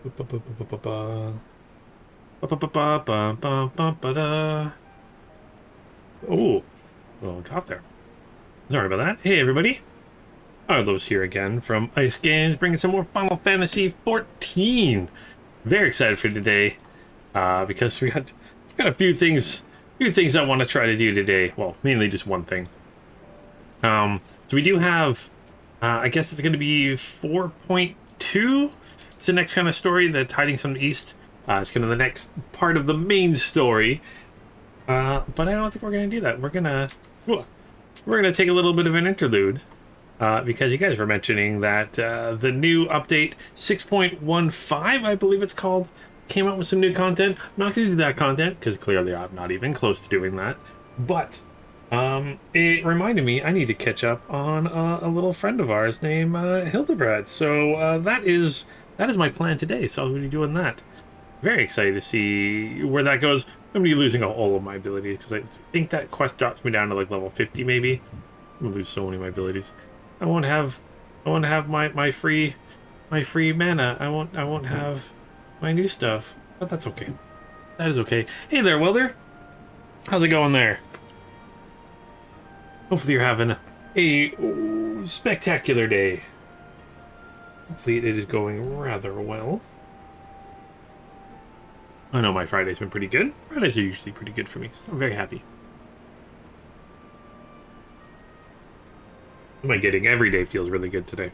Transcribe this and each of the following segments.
Oh, well, got there. Sorry about that. Hey, everybody. Arlo's here again from Ice Games, bringing some more Final Fantasy XIV. Very excited for today, because we got a few things I want to try to do today. Well, mainly just one thing. So we do have, I guess it's going to be 4.2. It's the next kind of story, the Tidings from the East. It's kind of the next part of the main story. But I don't think we're going to do that. We're gonna take a little bit of an interlude, because you guys were mentioning that the new update 6.15, I believe it's called, came out with some new content. I'm not going to do that content because clearly I'm not even close to doing that. But it reminded me I need to catch up on a little friend of ours named Hildebrand. So that is my plan today. So I'll be doing that. Very excited to see where that goes. I'm gonna be losing all of my abilities because I think that quest drops me down to like level 50 maybe. I'm gonna lose so many of my abilities. I won't have my free mana. I won't have my new stuff. But that's okay. That is okay. Hey there, Welder. How's it going there? Hopefully you're having a spectacular day. Hopefully it is going rather well. I know my Friday's been pretty good. Fridays are usually pretty good for me, so I'm very happy. What am I getting? Every day feels really good today.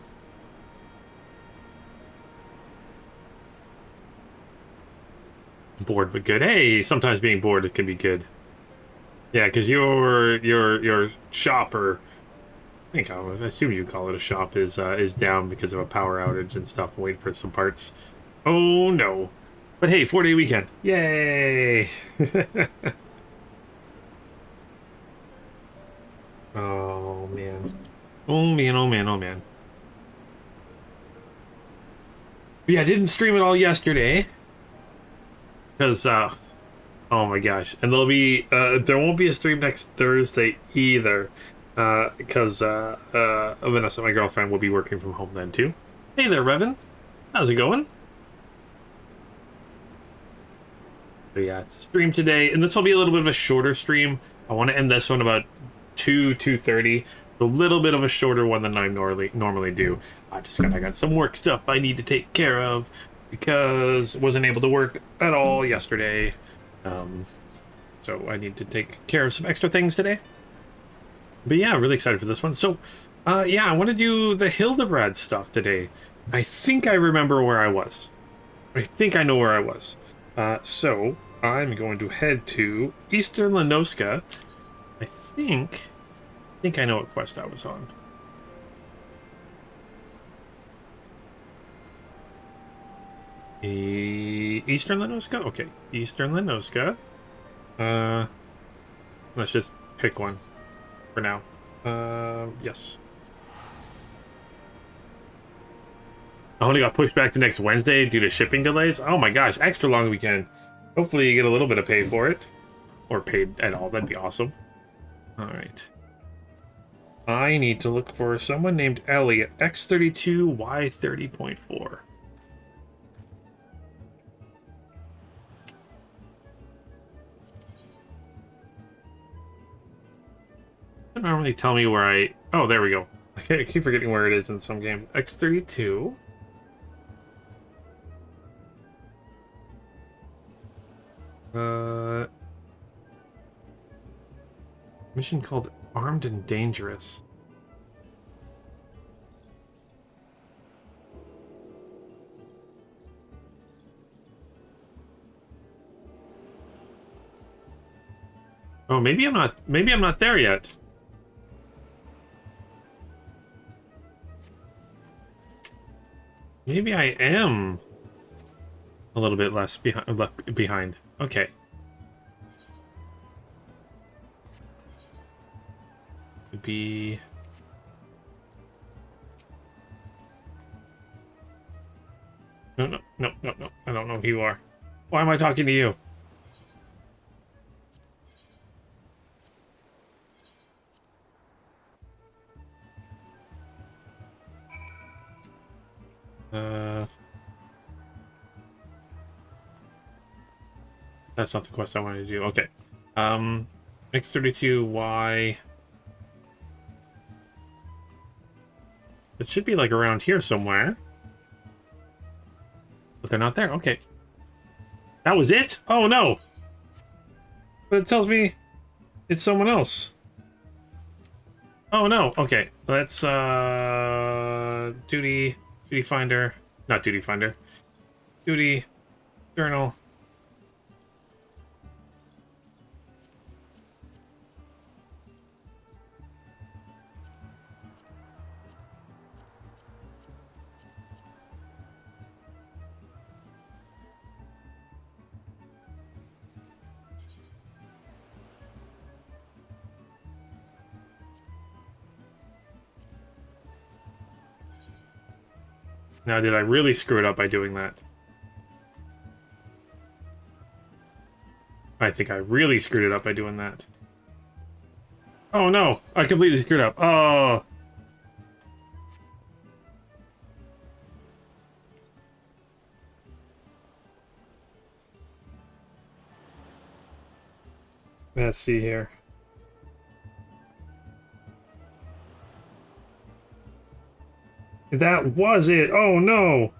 Bored but good. Hey, sometimes being bored it can be good. Yeah, because your shop, or I assume you call it a shop, is down because of a power outage and stuff. I'm waiting for some parts. Oh no. But hey, 4-day weekend. Yay! Oh man. Oh man, oh man, oh man. But yeah, I didn't stream it all yesterday. Because, oh my gosh. And there won't be a stream next Thursday either. Because, Vanessa, my girlfriend, will be working from home then too. Hey there, Revan. How's it going? So yeah, it's stream today, and this will be a little bit of a shorter stream. I want to end this one about 2:30. A little bit of a shorter one than I normally do. I got some work stuff I need to take care of because wasn't able to work at all yesterday. So I need to take care of some extra things today. But yeah, really excited for this one. So, yeah, I want to do the Hildebrand stuff today. I think I remember where I was. I think I know where I was. So I'm going to head to Eastern Lenoska. I think I know what quest I was on. Eastern Lenoska? Okay, Eastern Lenoska. Let's just pick one for now. Yes. I only got pushed back to next Wednesday due to shipping delays. Oh my gosh, extra long weekend. Hopefully you get a little bit of pay for it. Or paid at all, that'd be awesome. Alright. I need to look for someone named Ellie at X32Y30.4. Doesn't normally tell me where I... Oh, there we go. I keep forgetting where it is in some game. X32. Mission called Armed and Dangerous. Oh, maybe I'm not there yet. Maybe I am a little bit left behind. Okay. Could be... No. I don't know who you are. Why am I talking to you? That's not the quest I wanted to do. Okay. X32Y. It should be like around here somewhere. But they're not there. Okay. That was it? Oh no! But it tells me it's someone else. Oh no. Okay. Let's duty finder. Not duty finder. Duty journal. Now, did I really screw it up by doing that? I think I really screwed it up by doing that. Oh no, I completely screwed up. Oh. Let's see here. That was it. Oh no.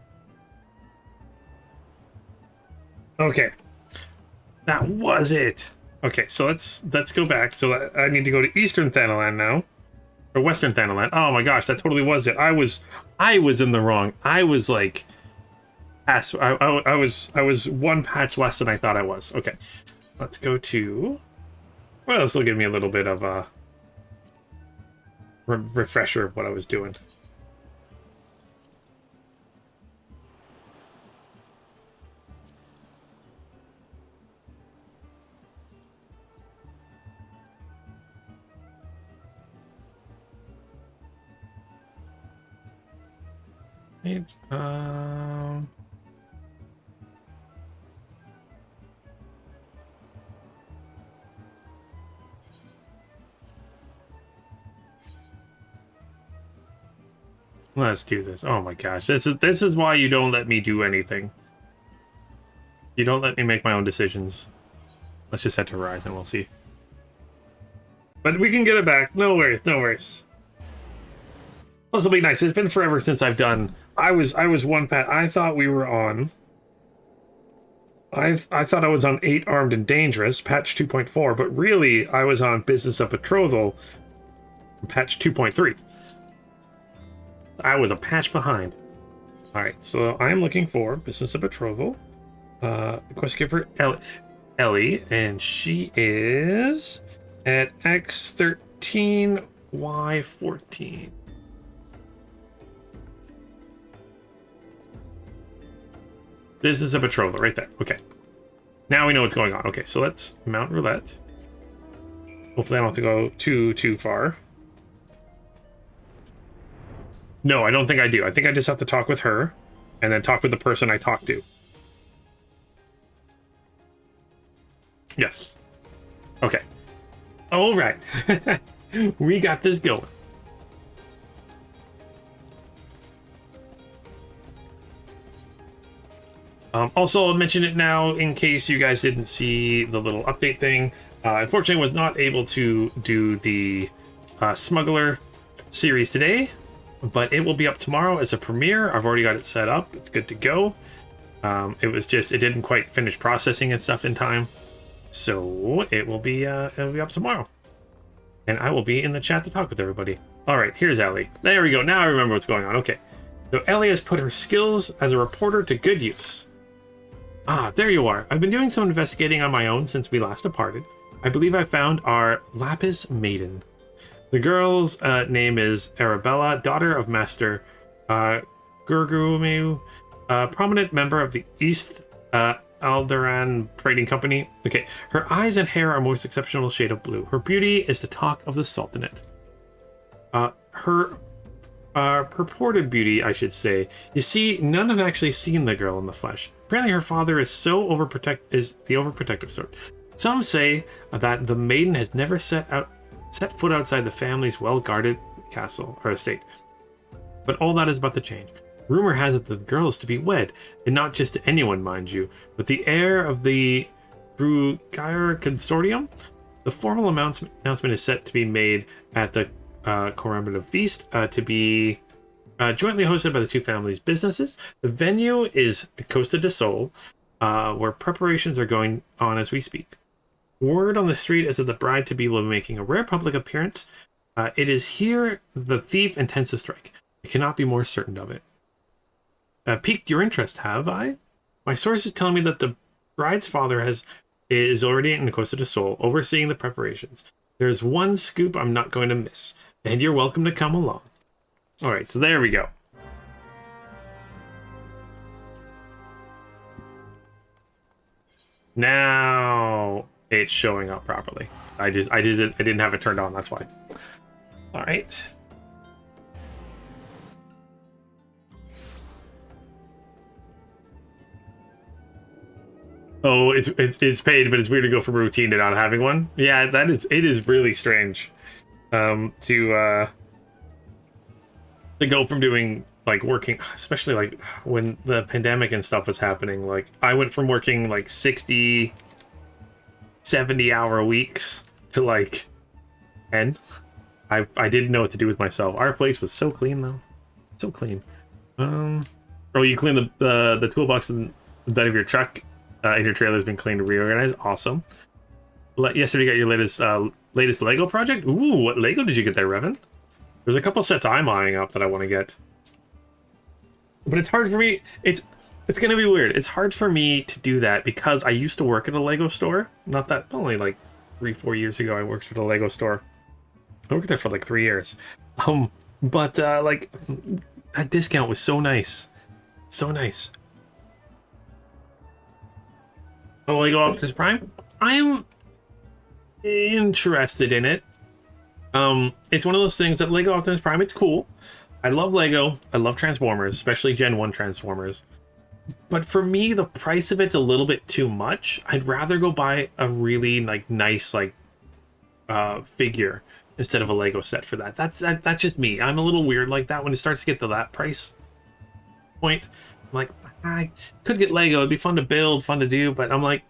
Okay. That was it. Okay, so let's go back. So I need to go to Eastern Thanalan now. Or Western Thanalan. Oh my gosh, that totally was it. I was in the wrong. I was like I was one patch less than I thought I was. Okay. Let's go to, well, this will give me a little bit of a refresher of what I was doing. Let's do this. Oh my gosh, this is why you don't let me do anything. You don't let me make my own decisions. Let's just head to Rise and we'll see. But we can get it back. No worries, no worries. This will be nice. It's been forever since I've done. I was one pat. I thought we were on. I thought I was on 8 Armed and Dangerous, patch 2.4, but really I was on Business of Betrothal, patch 2.3. I was a patch behind. Alright, so I'm looking for Business of Betrothal. Quest giver Ellie, and she is at X13Y14. Business of Betrothal, right there. Okay. Now we know what's going on. Okay, so let's mount roulette. Hopefully I don't have to go too far. No, I don't think I do. I think I just have to talk with her and then talk with the person I talked to. Yes. Okay. All right. We got this going. Also, I'll mention it now in case you guys didn't see the little update thing. Unfortunately, was not able to do the Smuggler series today, but it will be up tomorrow as a premiere. I've already got it set up. It's good to go. It was just, it didn't quite finish processing and stuff in time. So it'll be up tomorrow. And I will be in the chat to talk with everybody. All right, here's Ellie. There we go. Now I remember what's going on. Okay. So Ellie has put her skills as a reporter to good use. Ah, there you are. I've been doing some investigating on my own since we last departed. I believe I found our Lapis Maiden. The girl's name is Arabella, daughter of Master Gurgumu, a prominent member of the East Alderan Trading Company. Okay, her eyes and hair are most exceptional shade of blue. Her beauty is the talk of the Sultanate. Her purported beauty, I should say. You see, none have actually seen the girl in the flesh. Apparently her father is the overprotective sort. Some say that the maiden has never set foot outside the family's well-guarded castle or estate. But all that is about to change. Rumor has it that the girl is to be wed, and not just to anyone, mind you, but the heir of the Brugire Consortium. The formal announcement is set to be made at the commemorative feast to be jointly hosted by the two families' businesses. The venue is Costa del Sol, where preparations are going on as we speak. Word on the street is that the bride-to-be will be making a rare public appearance. It is here the thief intends to strike. I cannot be more certain of it. Piqued your interest, have I? My sources tell me that the bride's father is already in Costa del Sol, overseeing the preparations. There's one scoop I'm not going to miss, and you're welcome to come along. All right, so there we go. Now it's showing up properly. I didn't have it turned on. That's why. All right. Oh, it's paid, but it's weird to go from routine to not having one. Yeah, it is really strange. To go from doing like working, especially like when the pandemic and stuff was happening, like I went from working like 60, 70-hour weeks to like 10. I didn't know what to do with myself. Our place was so clean though, so clean. Oh, you clean the toolbox in the bed of your truck. In your trailer has been cleaned and reorganized. Awesome. Yesterday you got your latest Lego project. Ooh, what Lego did you get there, Revan? There's a couple sets I'm eyeing up that I want to get, but it's hard for me. It's gonna be weird. It's hard for me to do that because I used to work at a Lego store. Not that, only like 3-4 years ago I worked at a Lego store. I worked there for like 3 years. But like that discount was so nice, so nice. Oh, Lego Optimus Prime? I'm interested in it. It's one of those things that Lego Optimus Prime, it's cool. I love Lego. I love Transformers, especially Gen 1 Transformers. But for me, the price of it's a little bit too much. I'd rather go buy a really like nice like figure instead of a Lego set for that. That's just me. I'm a little weird like that when it starts to get to that price point. I'm like, I could get Lego. It'd be fun to build, fun to do, but I'm like,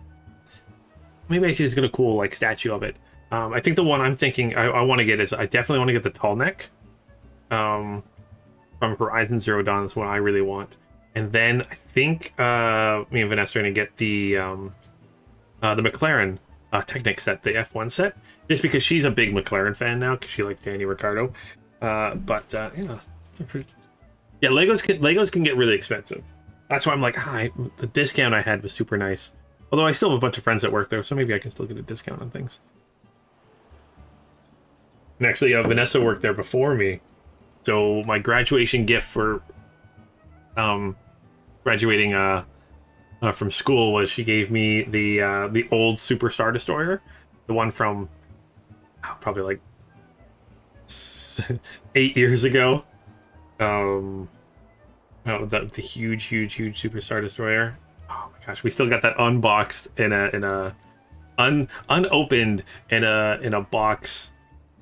maybe I could just get a cool like statue of it. I think the one I'm thinking I want to get is, I definitely want to get the tall neck from Horizon Zero Dawn. That's what I really want. And then I think me and Vanessa are going to get the McLaren Technic set, the F1 set, just because she's a big McLaren fan now because she likes Danny Ricciardo. But you know, yeah, Legos can get really expensive. That's why I'm like, the discount I had was super nice. Although I still have a bunch of friends that work there, so maybe I can still get a discount on things. And actually, Vanessa worked there before me, so my graduation gift for graduating from school was she gave me the old Super Star Destroyer, the one from probably like 8 years ago. The huge Super Star Destroyer. Oh my gosh, we still got that unboxed in a unopened in a box.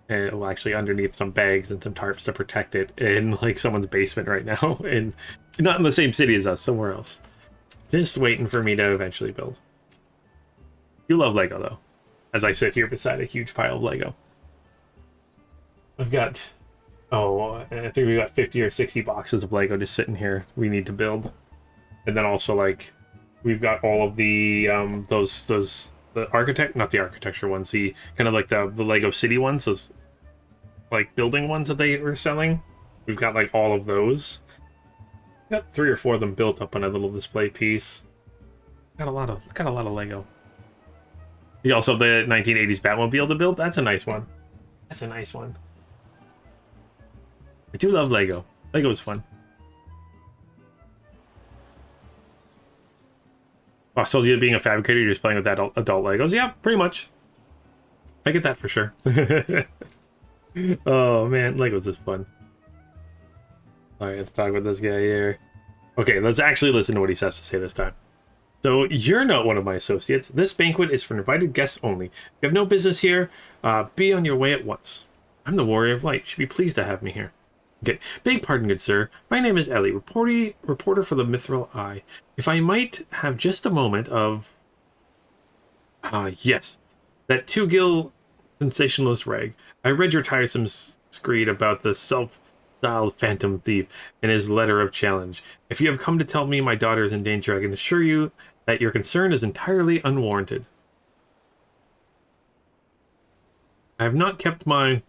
And well, actually underneath some bags and some tarps to protect it in like someone's basement right now, and not in the same city as us, somewhere else. Just waiting for me to eventually build. You love Lego though, as I sit here beside a huge pile of Lego. I've got, I think we got 50 or 60 boxes of Lego just sitting here. We need to build, and then also like we've got all of the the architecture ones, the kind of like the Lego City ones, those like building ones that they were selling. We've got like all of those. Got 3 or 4 of them built up on a little display piece. Got a lot of Lego. You also have the 1980s Batmobile to build. That's a nice one. That's a nice one. I do love Lego. Lego is fun. I told you being a fabricator, you're just playing with adult Legos. Yeah, pretty much. I get that for sure. Oh man, Legos is fun. Alright, let's talk about this guy here. Okay, let's actually listen to what he has to say this time. So, you're not one of my associates. This banquet is for invited guests only. You have no business here. Be on your way at once. I'm the Warrior of Light. You should be pleased to have me here. Okay, beg pardon, good sir. My name is Ellie, reporter for the Mithril Eye. If I might have just a moment of... Ah, yes. That two-gill sensationalist rag. I read your tiresome screed about the self-styled phantom thief in his letter of challenge. If you have come to tell me my daughter is in danger, I can assure you that your concern is entirely unwarranted. I have not kept my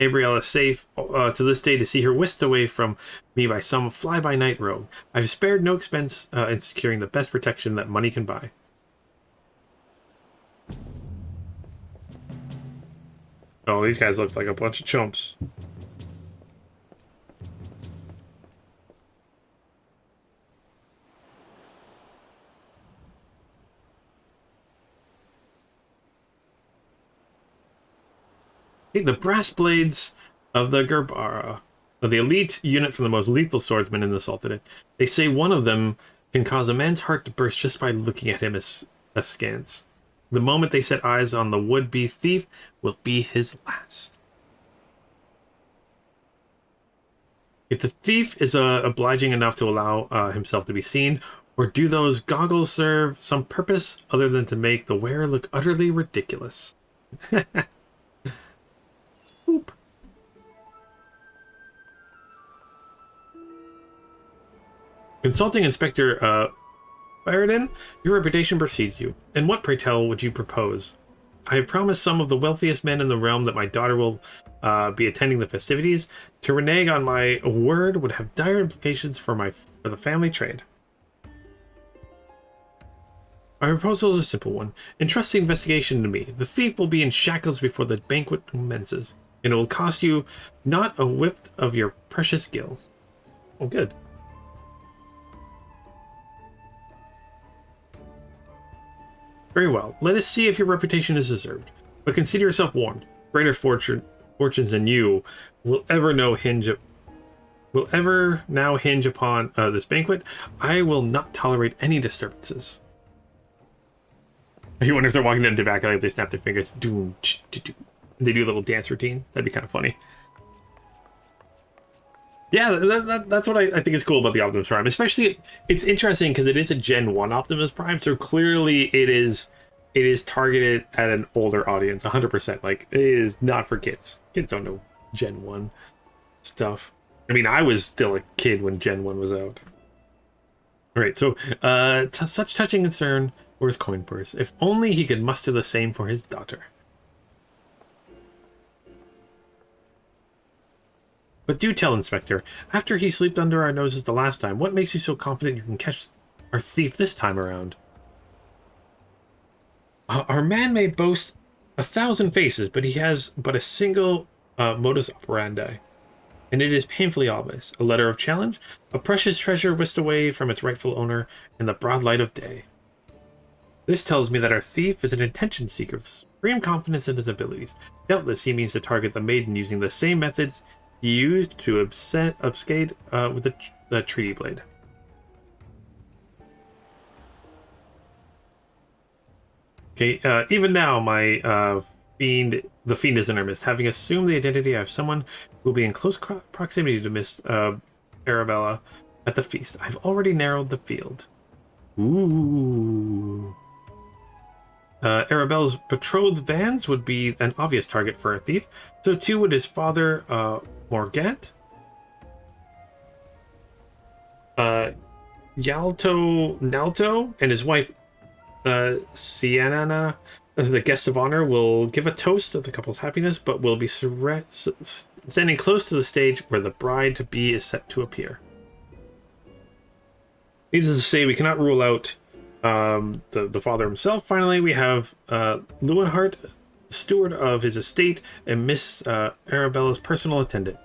Gabriella safe to this day to see her whisked away from me by some fly-by-night rogue. I've spared no expense in securing the best protection that money can buy. Oh, these guys look like a bunch of chumps. Hey, the brass blades of the Gerbara, the elite unit from the most lethal swordsman in the Sultanate. They say one of them can cause a man's heart to burst just by looking at him askance. The moment they set eyes on the would-be thief will be his last. If the thief is obliging enough to allow himself to be seen, or do those goggles serve some purpose other than to make the wearer look utterly ridiculous? Oop. Consulting Inspector Baradin, your reputation precedes you. And what, pray tell, would you propose? I have promised some of the wealthiest men in the realm that my daughter will be attending the festivities. To renege on my word would have dire implications for the family trade. My proposal is a simple one. Entrust the investigation to me. The thief will be in shackles before the banquet commences, and it will cost you not a whiff of your precious gil. Oh, good. Very well. Let us see if your reputation is deserved. But consider yourself warned. Greater fortunes than you will ever now hinge upon this banquet. I will not tolerate any disturbances. You wonder if they're walking down the back, like they snap their fingers. They do a little dance routine. That'd be kind of funny. Yeah, that's what I think is cool about the Optimus Prime. Especially, it's interesting because it is a Gen 1 Optimus Prime, so clearly it is targeted at an older audience, 100%. Like, it is not for kids. Kids don't know Gen 1 stuff. I mean, I was still a kid when Gen 1 was out. Alright, so, such touching concern for his coin purse. If only he could muster the same for his daughter. But do tell, Inspector, after he slept under our noses the last time, what makes you so confident you can catch our thief this time around? Our man may boast 1,000 faces, but he has but a single modus operandi. And it is painfully obvious. A letter of challenge, a precious treasure whisked away from its rightful owner in the broad light of day. This tells me that our thief is an attention seeker with supreme confidence in his abilities. Doubtless he means to target the maiden using the same methods he used to obfuscate with the treaty blade. Okay, even now, the fiend is in our midst. Having assumed the identity of someone who will be in close proximity to Miss Arabella at the feast, I've already narrowed the field. Ooh. Arabella's betrothed Vans would be an obvious target for a thief. So too would his father, Morgant. Nalto, and his wife, Sienna, the guest of honor, will give a toast of the couple's happiness, but will be standing close to the stage where the bride-to-be is set to appear. Needless to say, we cannot rule out the father himself. Finally, we have Lewenhart, steward of his estate, and Miss Arabella's personal attendant.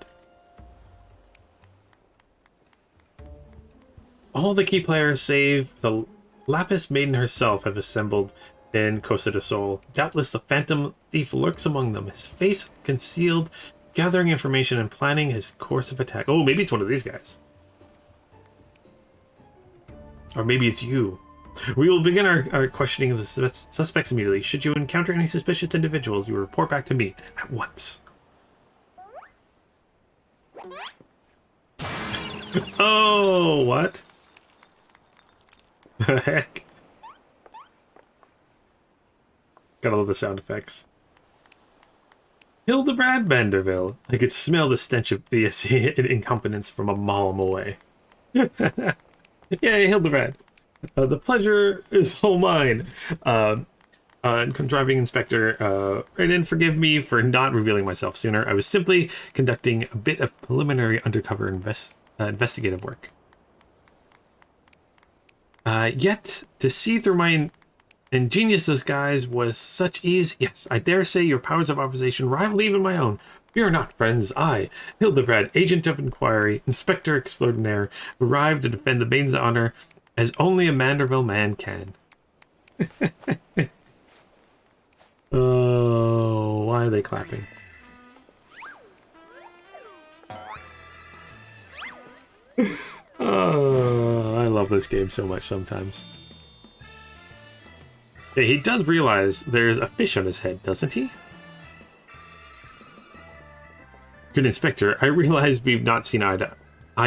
All the key players, save the Lapis Maiden herself, have assembled in Costa del Sol. Doubtless the phantom thief lurks among them, his face concealed, gathering information and planning his course of attack. Oh, maybe it's one of these guys. Or maybe it's you. We will begin our questioning of the suspects immediately. Should you encounter any suspicious individuals, you report back to me at once. Oh, what? The heck? Gotta love the sound effects. Hildebrand Vanderville. I could smell the stench of BSC and incompetence from a mile away. Yay, Hildebrand. The pleasure is all mine. Driving inspector, right in, forgive me for not revealing myself sooner. I was simply conducting a bit of preliminary undercover investigative work. Yet, to see through my ingenious disguise was such ease. Yes, I dare say your powers of observation rival even my own. Fear not, friends. I, Hildebrand, agent of inquiry, inspector extraordinaire, arrived to defend the Bane's honor as only a Manderville man can. Oh, why are they clapping? Oh, I love this game so much sometimes. Yeah, he does realize there's a fish on his head, doesn't he? Good Inspector, I realize we've not seen eye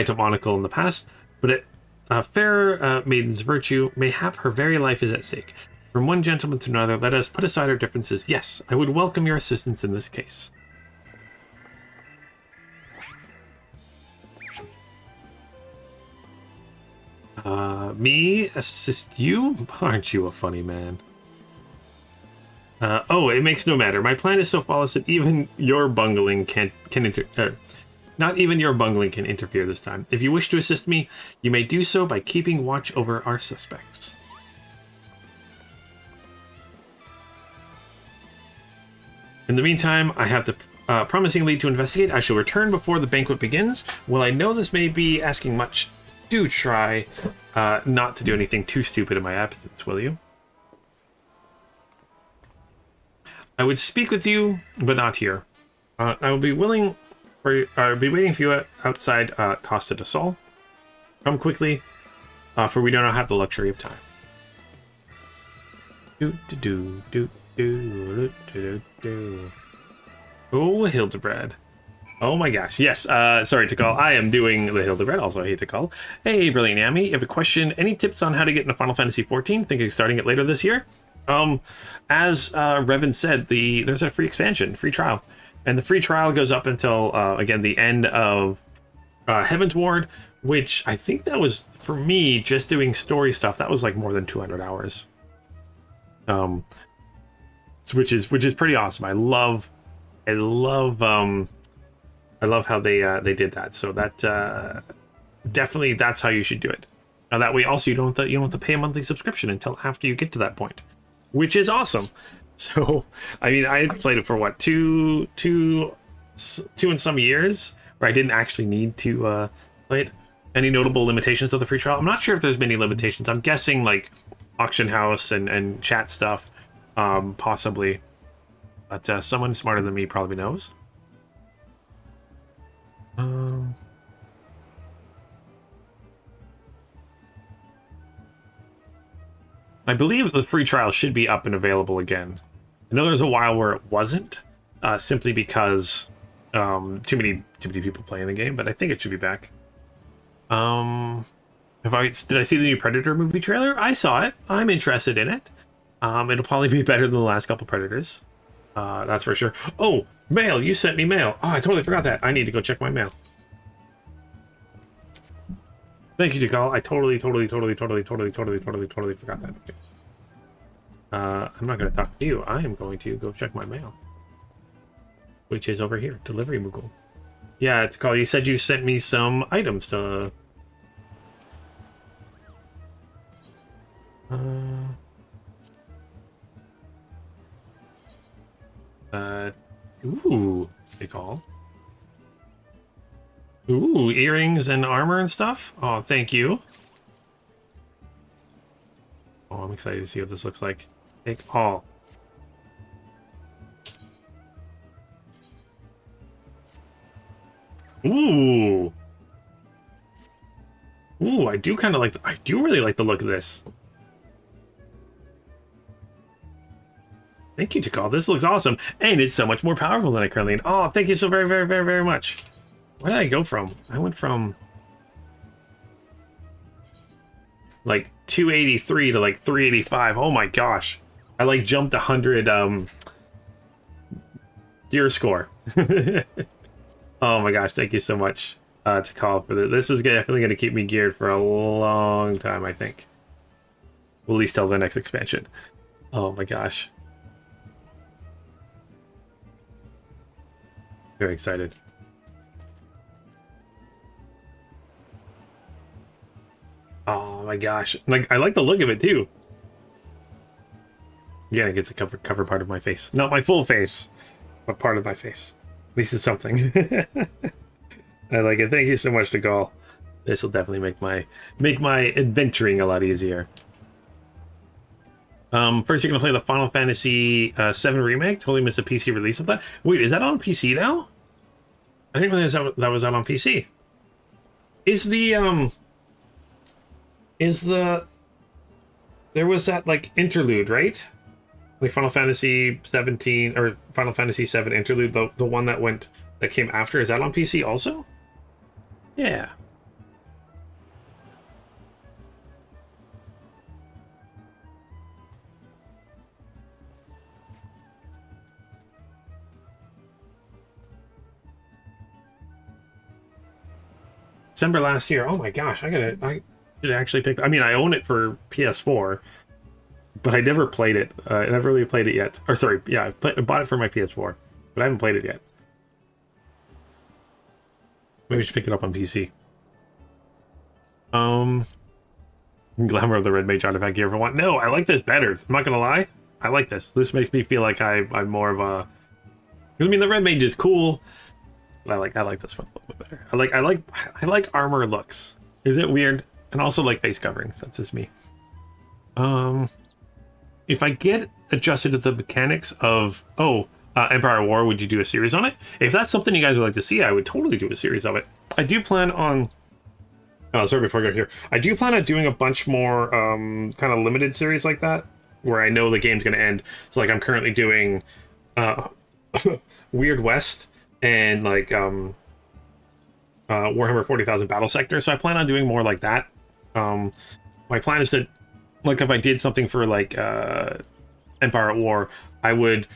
to monocle in the past, but a fair maiden's virtue, mayhap her very life is at stake. From one gentleman to another, let us put aside our differences. Yes, I would welcome your assistance in this case. Me assist you? Aren't you a funny man? Oh, it makes no matter. My plan is so flawless that even your bungling not even your bungling can interfere this time. If you wish to assist me, you may do so by keeping watch over our suspects. In the meantime, I have the promising lead to investigate. I shall return before the banquet begins. While I know this may be asking much, do try not to do anything too stupid in my absence, will you? I would speak with you, but not here. I will be willing, or I'll be waiting for you outside Costa de Sol. Come quickly, for we do not have the luxury of time. Oh, Hildebrand. Oh my gosh. Yes, sorry to call. I am doing the Hildebrand, also I hate to call. Hey, Brilliant Yami, if a question, any tips on how to get into Final Fantasy XIV? Thinking of starting it later this year? As Revan said, there's a free expansion, free trial. And the free trial goes up until, again, the end of Heaven's Ward, which I think that was, for me, just doing story stuff, that was like more than 200 hours. Which is pretty awesome. I love how they did that. So that definitely, that's how you should do it. Now that way, also you don't have to pay a monthly subscription until after you get to that point, which is awesome. So I mean, I played it for what two and some years where I didn't actually need to play it. Any notable limitations of the free trial? I'm not sure if there's many limitations. I'm guessing like auction house and chat stuff, possibly. But someone smarter than me probably knows. I believe the free trial should be up and available again. I know there's a while where it wasn't, simply because too many people playing the game, but I think it should be back. Did I see the new Predator movie trailer? I saw it. I'm interested in it. It'll probably be better than the last couple Predators. That's for sure. Oh, mail! You sent me mail. Oh, I totally forgot that. I need to go check my mail. Thank you, Tikal. I totally forgot that. Okay. I'm not going to talk to you. I am going to go check my mail, which is over here. Delivery Moogle. Yeah, Tikal, you said you sent me some items to... Ooh, Tikal. Ooh, earrings and armor and stuff? Oh, thank you. Oh, I'm excited to see what this looks like. Take all. Ooh. Ooh, I do kind of like... I do really like the look of this. Thank you, Tikal. This looks awesome. And it's so much more powerful than I currently... Oh, thank you so very, very, very, very much. Where did I go from? I went from like 283 to like 385. Oh my gosh. I like jumped 100 gear score. Oh my gosh, thank you so much to call for this. This is definitely going to keep me geared for a long time, I think. Well, at least till the next expansion. Oh my gosh. Very excited. Oh my gosh. Like, I like the look of it too. Yeah, it gets a cover part of my face. Not my full face, but part of my face. At least it's something. I like it. Thank you so much to call. This will definitely make my adventuring a lot easier. First, you're gonna play the Final Fantasy VII remake. Totally missed the PC release of that. Wait, is that on PC now? I didn't realize that was out on PC. Is the there was that like interlude, right? Like Final Fantasy 17 or Final Fantasy VII interlude, the one that came after. Is that on PC also? Yeah. December last year. Oh my gosh, I should actually pick. I mean, I own it for PS4, but I never played it. I never really played it yet. Or sorry, yeah, I bought it for my PS4, but I haven't played it yet. Maybe we should pick it up on PC. Glamour of the Red Mage artifact gear for one. No, I like this better. I'm not gonna lie. I like this. This makes me feel like I'm more of a. I mean, the Red Mage is cool. I like this one a little bit better. I like armor looks. Is it weird? And also like face coverings. That's just me. If I get adjusted to the mechanics of Empire War, would you do a series on it? If that's something you guys would like to see, I would totally do a series of it. I do plan on. Oh, sorry, before I go here, I do plan on doing a bunch more kind of limited series like that, where I know the game's going to end. So like I'm currently doing Weird West and like Warhammer 40,000 Battle Sector. So I plan on doing more like that. My plan is to, like, if I did something for like Empire at War, I would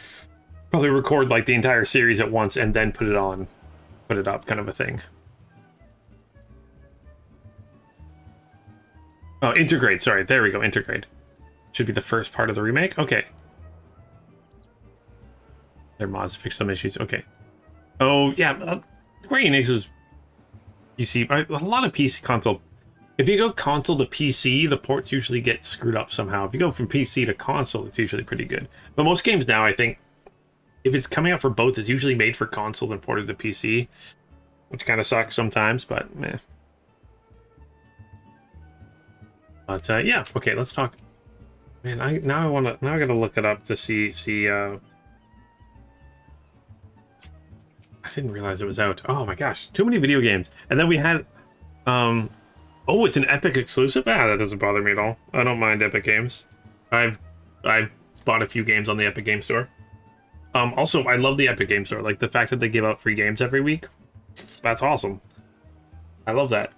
probably record like the entire series at once and then put it up, kind of a thing. Oh, Integrate. Sorry, there we go. Integrate should be the first part of the remake. Okay. Their mods to fix some issues. Okay. Oh yeah, Square Enix is PC. A lot of PC console. If you go console to PC, the ports usually get screwed up somehow. If you go from PC to console, it's usually pretty good. But most games now, I think, if it's coming out for both, it's usually made for console and ported to PC, which kind of sucks sometimes. But meh. But yeah, okay, let's talk. Man, I gotta look it up to see. I didn't realize it was out. Oh my gosh, too many video games. And then we had, oh, it's an Epic exclusive. Ah, that doesn't bother me at all. I don't mind Epic games. I've bought a few games on the Epic Game Store. Also, I love the Epic Game Store. Like the fact that they give out free games every week. That's awesome. I love that.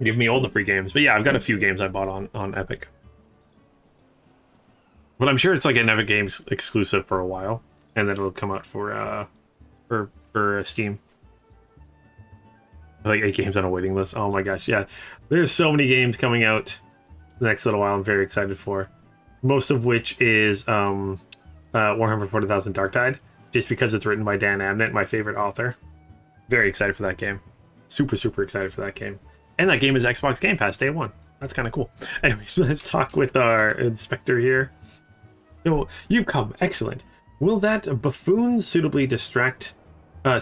Give me all the free games. But yeah, I've got a few games I bought on Epic. But I'm sure it's like an Epic Games exclusive for a while, and then it'll come out for Steam. Like 8 games on a waiting list. Oh my gosh, yeah. There's so many games coming out the next little while I'm very excited for. Most of which is Warhammer 40,000 Darktide, just because it's written by Dan Abnett, my favorite author. Very excited for that game. Super, super excited for that game. And that game is Xbox Game Pass day one. That's kind of cool. Anyways, let's talk with our inspector here. So, you've come. Excellent. Will that buffoon suitably distracted, or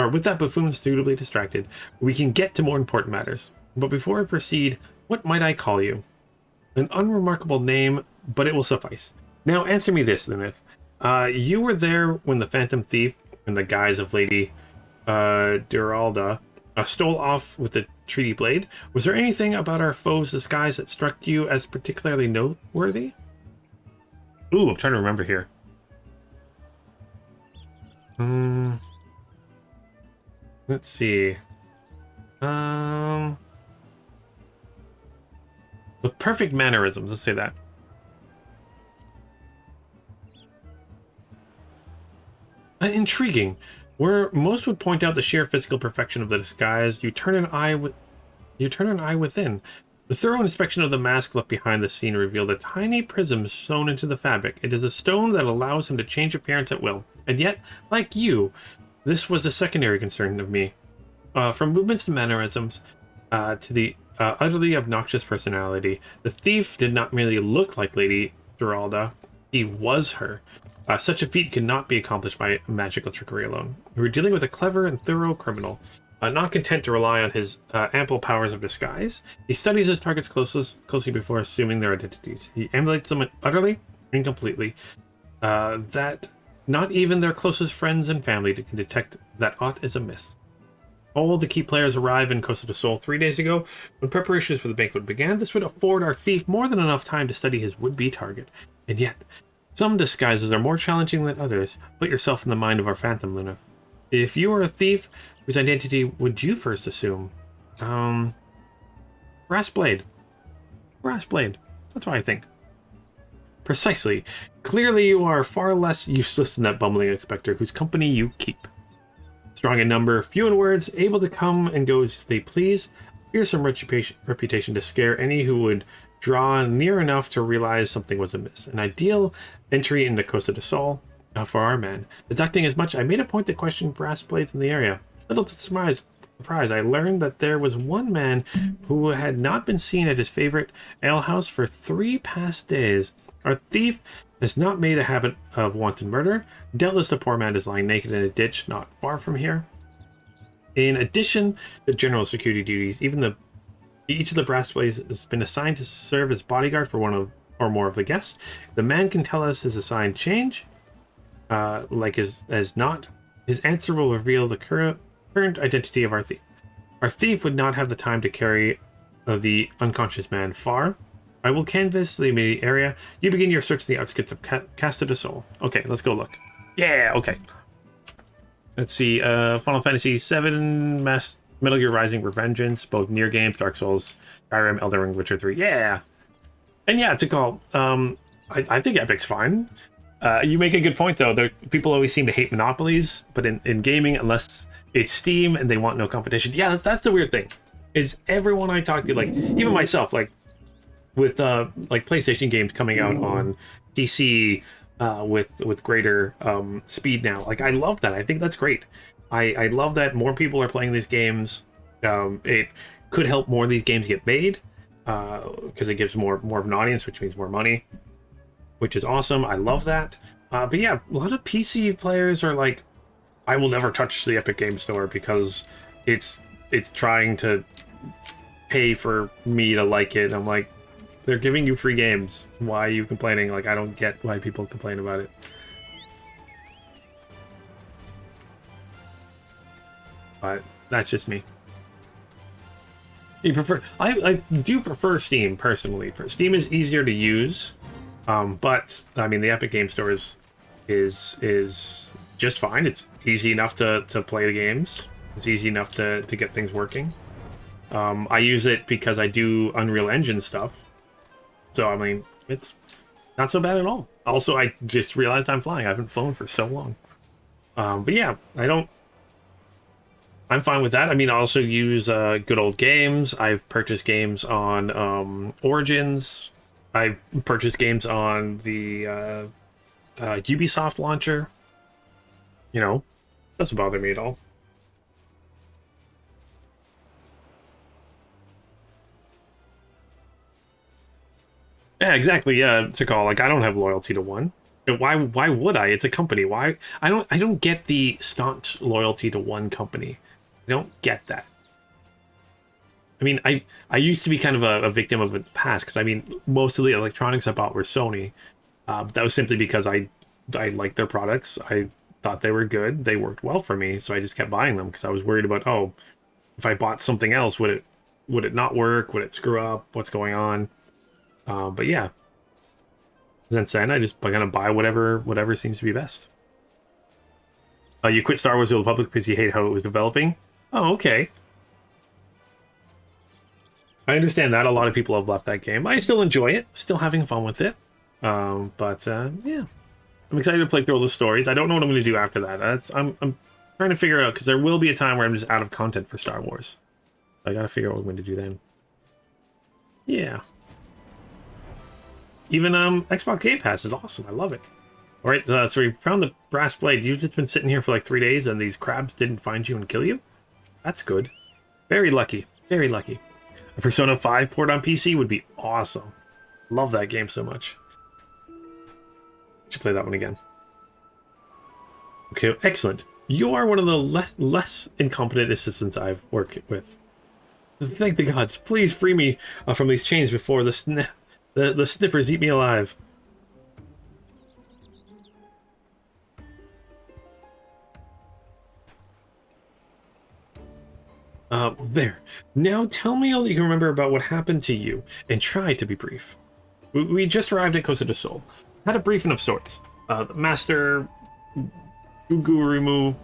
with that buffoon suitably distracted, we can get to more important matters. But before I proceed, what might I call you? An unremarkable name, but it will suffice. Now, answer me this, Limith. You were there when the Phantom Thief, in the guise of Lady Duralda, stole off with the treaty blade. Was there anything about our foe's disguise that struck you as particularly noteworthy? Ooh, I'm trying to remember here. Let's see. The perfect mannerisms, let's say that. Intriguing. Where most would point out the sheer physical perfection of the disguise, you turn an eye within. The thorough inspection of the mask left behind the scene revealed a tiny prism sewn into the fabric. It is a stone that allows him to change appearance at will. And yet, like you, this was a secondary concern of me. From movements to mannerisms, to the utterly obnoxious personality, the thief did not merely look like Lady Geralda, he was her. Such a feat could not be accomplished by magical trickery alone. We were dealing with a clever and thorough criminal. Not content to rely on his ample powers of disguise, he studies his targets closely before assuming their identities. He emulates them utterly and completely, that not even their closest friends and family can detect that aught is amiss. All the key players arrived in Costa del Sol 3 days ago. When preparations for the banquet began, this would afford our thief more than enough time to study his would-be target. And yet, some disguises are more challenging than others. Put yourself in the mind of our Phantom, Luna. If you were a thief, whose identity would you first assume? Brass Blade. Brass Blade. That's what I think. Precisely. Clearly you are far less useless than that bumbling inspector whose company you keep. Strong in number, few in words, able to come and go as they please, fearsome reputation to scare any who would draw near enough to realize something was amiss. An ideal entry into Costa del Sol for our man. Deducting as much, I made a point to question brass blades in the area. Little to surprise, I learned that there was one man who had not been seen at his favorite alehouse for 3 past days. Our thief has not made a habit of wanton murder. Doubtless the poor man is lying naked in a ditch not far from here. In addition to general security duties, each of the brass blades has been assigned to serve as bodyguard for one or more of the guests. The man can tell us his assigned change, as not. His answer will reveal the current identity of our thief. Our thief would not have the time to carry the unconscious man far. I will canvass the immediate area. You begin your search in the outskirts of Costa del Sol. Okay, let's go look. Yeah, okay. Let's see. Final Fantasy XIV, Metal Gear Rising, Revengeance, both near games, Dark Souls, Skyrim, Elden Ring, Witcher 3. Yeah. And yeah, to call. I think Epic's fine. You make a good point, though. People always seem to hate monopolies, but in gaming, unless it's Steam and they want no competition. Yeah, that's the weird thing. Is everyone I talk to, like, even myself, like, with like PlayStation games coming out on PC with greater speed now. Like, I love that. I think that's great. I love that more people are playing these games. It could help more of these games get made because it gives more of an audience, which means more money, which is awesome. I love that. But yeah, a lot of PC players are like, I will never touch the Epic Game Store because it's trying to pay for me to like it. I'm like, they're giving you free games. Why are you complaining? Like, I don't get why people complain about it. But that's just me. I do prefer Steam, personally. Steam is easier to use. But, I mean, the Epic Game Store is just fine. It's easy enough to play the games. It's easy enough to get things working. I use it because I do Unreal Engine stuff. So, I mean, it's not so bad at all. Also, I just realized I'm flying. I haven't flown for so long. But yeah, I'm fine with that. I mean, I also use good old games. I've purchased games on Origins. I've purchased games on the Ubisoft launcher. You know, doesn't bother me at all. Yeah, exactly. Yeah, to call. Like, I don't have loyalty to one. Why would I? It's a company. Why? I don't get the staunch loyalty to one company. I don't get that. I mean, I used to be kind of a victim of it in the past, because I mean, most of the electronics I bought were Sony. That was simply because I liked their products. I thought they were good. They worked well for me, so I just kept buying them because I was worried about, oh, if I bought something else, would it not work? Would it screw up? What's going on? But yeah, since then I just kind of buy whatever seems to be best. You quit Star Wars: The Old Republic because you hate how it was developing. Oh, okay. I understand that a lot of people have left that game. I still enjoy it, still having fun with it. Yeah, I'm excited to play through all the stories. I don't know what I'm going to do after that. I'm trying to figure out, because there will be a time where I'm just out of content for Star Wars. I got to figure out what I'm going to do then. Yeah. Even Xbox Game Pass is awesome. I love it. All right, so we found the brass blade. You've just been sitting here for like 3 days, and these crabs didn't find you and kill you? That's good. Very lucky. Very lucky. A Persona 5 port on PC would be awesome. Love that game so much. Should play that one again. Okay, excellent. You are one of the less incompetent assistants I've worked with. Thank the gods. Please free me from these chains before the snippers eat me alive. There. Now tell me all that you can remember about what happened to you, and try to be brief. We just arrived at Costa del Sol. Had a briefing of sorts. Master Ugurumu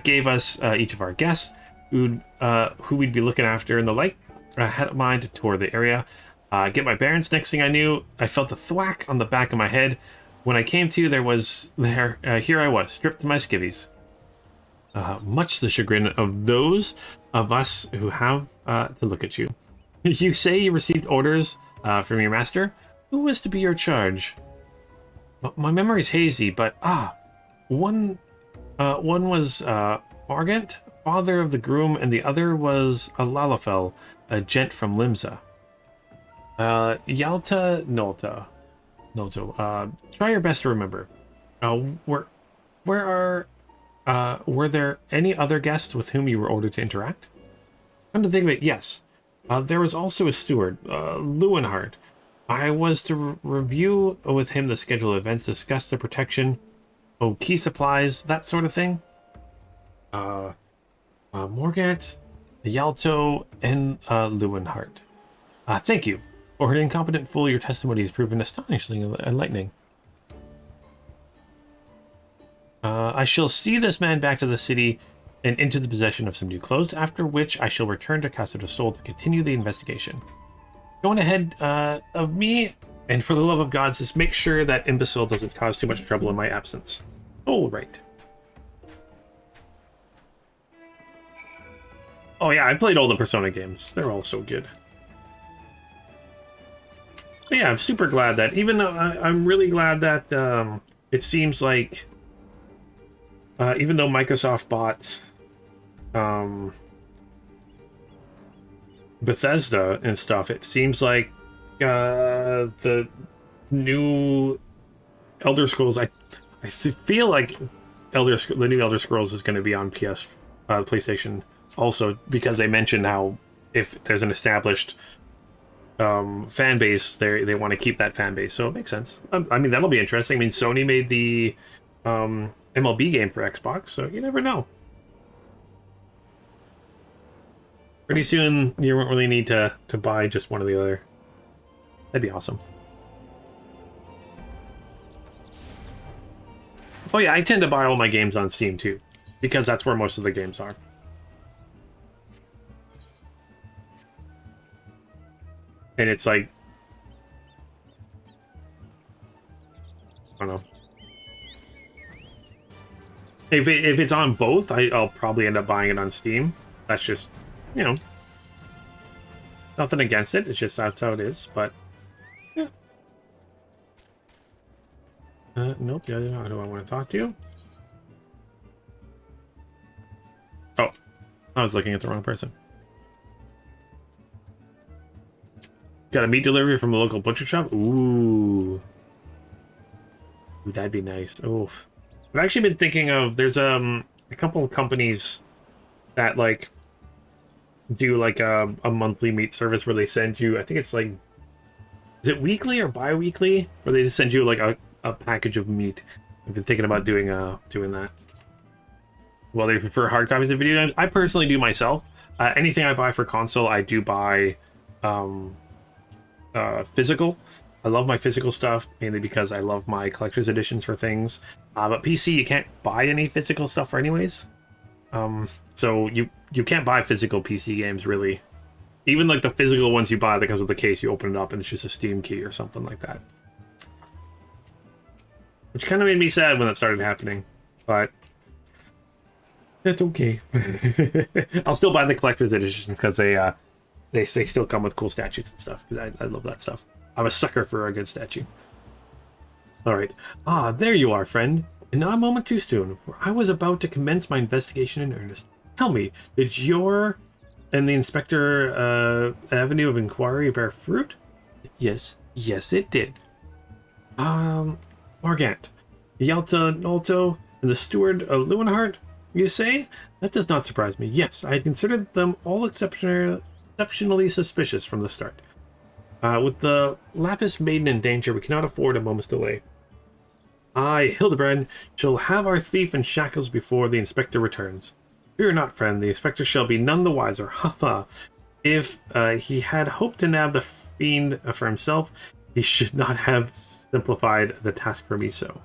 gave us each of our guests, who we'd be looking after and the like. I had in mind to tour the area, get my bearings. Next thing I knew, I felt a thwack on the back of my head. When I came to, here I was, stripped to my skivvies. Much to the chagrin of those of us who have to look at you. You say you received orders from your master? Who was to be your charge? My memory's hazy, but one was Margant, father of the groom, and the other was a Lalafell, a gent from Limsa. Yalta Nolta. Try your best to remember. Were there any other guests with whom you were ordered to interact? Come to think of it, yes. There was also a steward, Lewenhard. I was to review with him the schedule of events, discuss the protection, key supplies, that sort of thing. Morgant, Yalto, and Lewenhard. Thank you. For an incompetent fool, your testimony has proven astonishingly enlightening. I shall see this man back to the city and into the possession of some new clothes, after which I shall return to Costa del Sol to continue the investigation. Going ahead of me, and for the love of God, just make sure that imbecile doesn't cause too much trouble in my absence. All right. Oh yeah, I played all the Persona games. They're all so good. But yeah, I'm super glad that, even though I'm really glad that it seems like even though Microsoft bought Bethesda and stuff, it seems like the new Elder Scrolls, I feel like the new Elder Scrolls is going to be on PlayStation also, because they mentioned how if there's an established fan base, they want to keep that fan base, so it makes sense. I mean, that'll be interesting. I mean, Sony made the MLB game for Xbox, so you never know. Pretty soon, you won't really need to buy just one or the other. That'd be awesome. Oh yeah, I tend to buy all my games on Steam too, because that's where most of the games are. And it's like, I don't know. If it's on both, I'll probably end up buying it on Steam. That's just, you know, nothing against it. It's just that's how it is. But yeah. Nope. Yeah, how do I want to talk to you? Oh, I was looking at the wrong person. Got a meat delivery from a local butcher shop. Ooh, that'd be nice. Oof. I've actually been thinking of, there's a couple of companies that like do like a monthly meat service where they send you, I think it's like, is it weekly or bi-weekly, where they just send you like a package of meat. I've been thinking about doing that. Well, they prefer hard copies of video games. I personally do myself. Anything I buy for console, I do buy physical. I love my physical stuff, mainly because I love my collector's editions for things. But PC, you can't buy any physical stuff for anyways. So you can't buy physical PC games, really. Even like the physical ones you buy that comes with the case, you open it up and it's just a Steam key or something like that. Which kind of made me sad when that started happening, but that's okay. I'll still buy the collector's edition because they still come with cool statues and stuff. Because I love that stuff. I'm a sucker for a good statue. All right. Ah, there you are, friend. And not a moment too soon, for I was about to commence my investigation in earnest. Tell me, did your and the Inspector Avenue of Inquiry bear fruit? Yes, it did. Morgant, Yalta Nolto, and the steward Lewinhart, you say? That does not surprise me. Yes, I had considered them all exceptionally suspicious from the start. With the Lapis Maiden in danger, we cannot afford a moment's delay. I, Hildebrand, shall have our thief in shackles before the inspector returns. Fear not, friend, the inspector shall be none the wiser. Ha ha! If he had hoped to nab the fiend for himself, he should not have simplified the task for me so.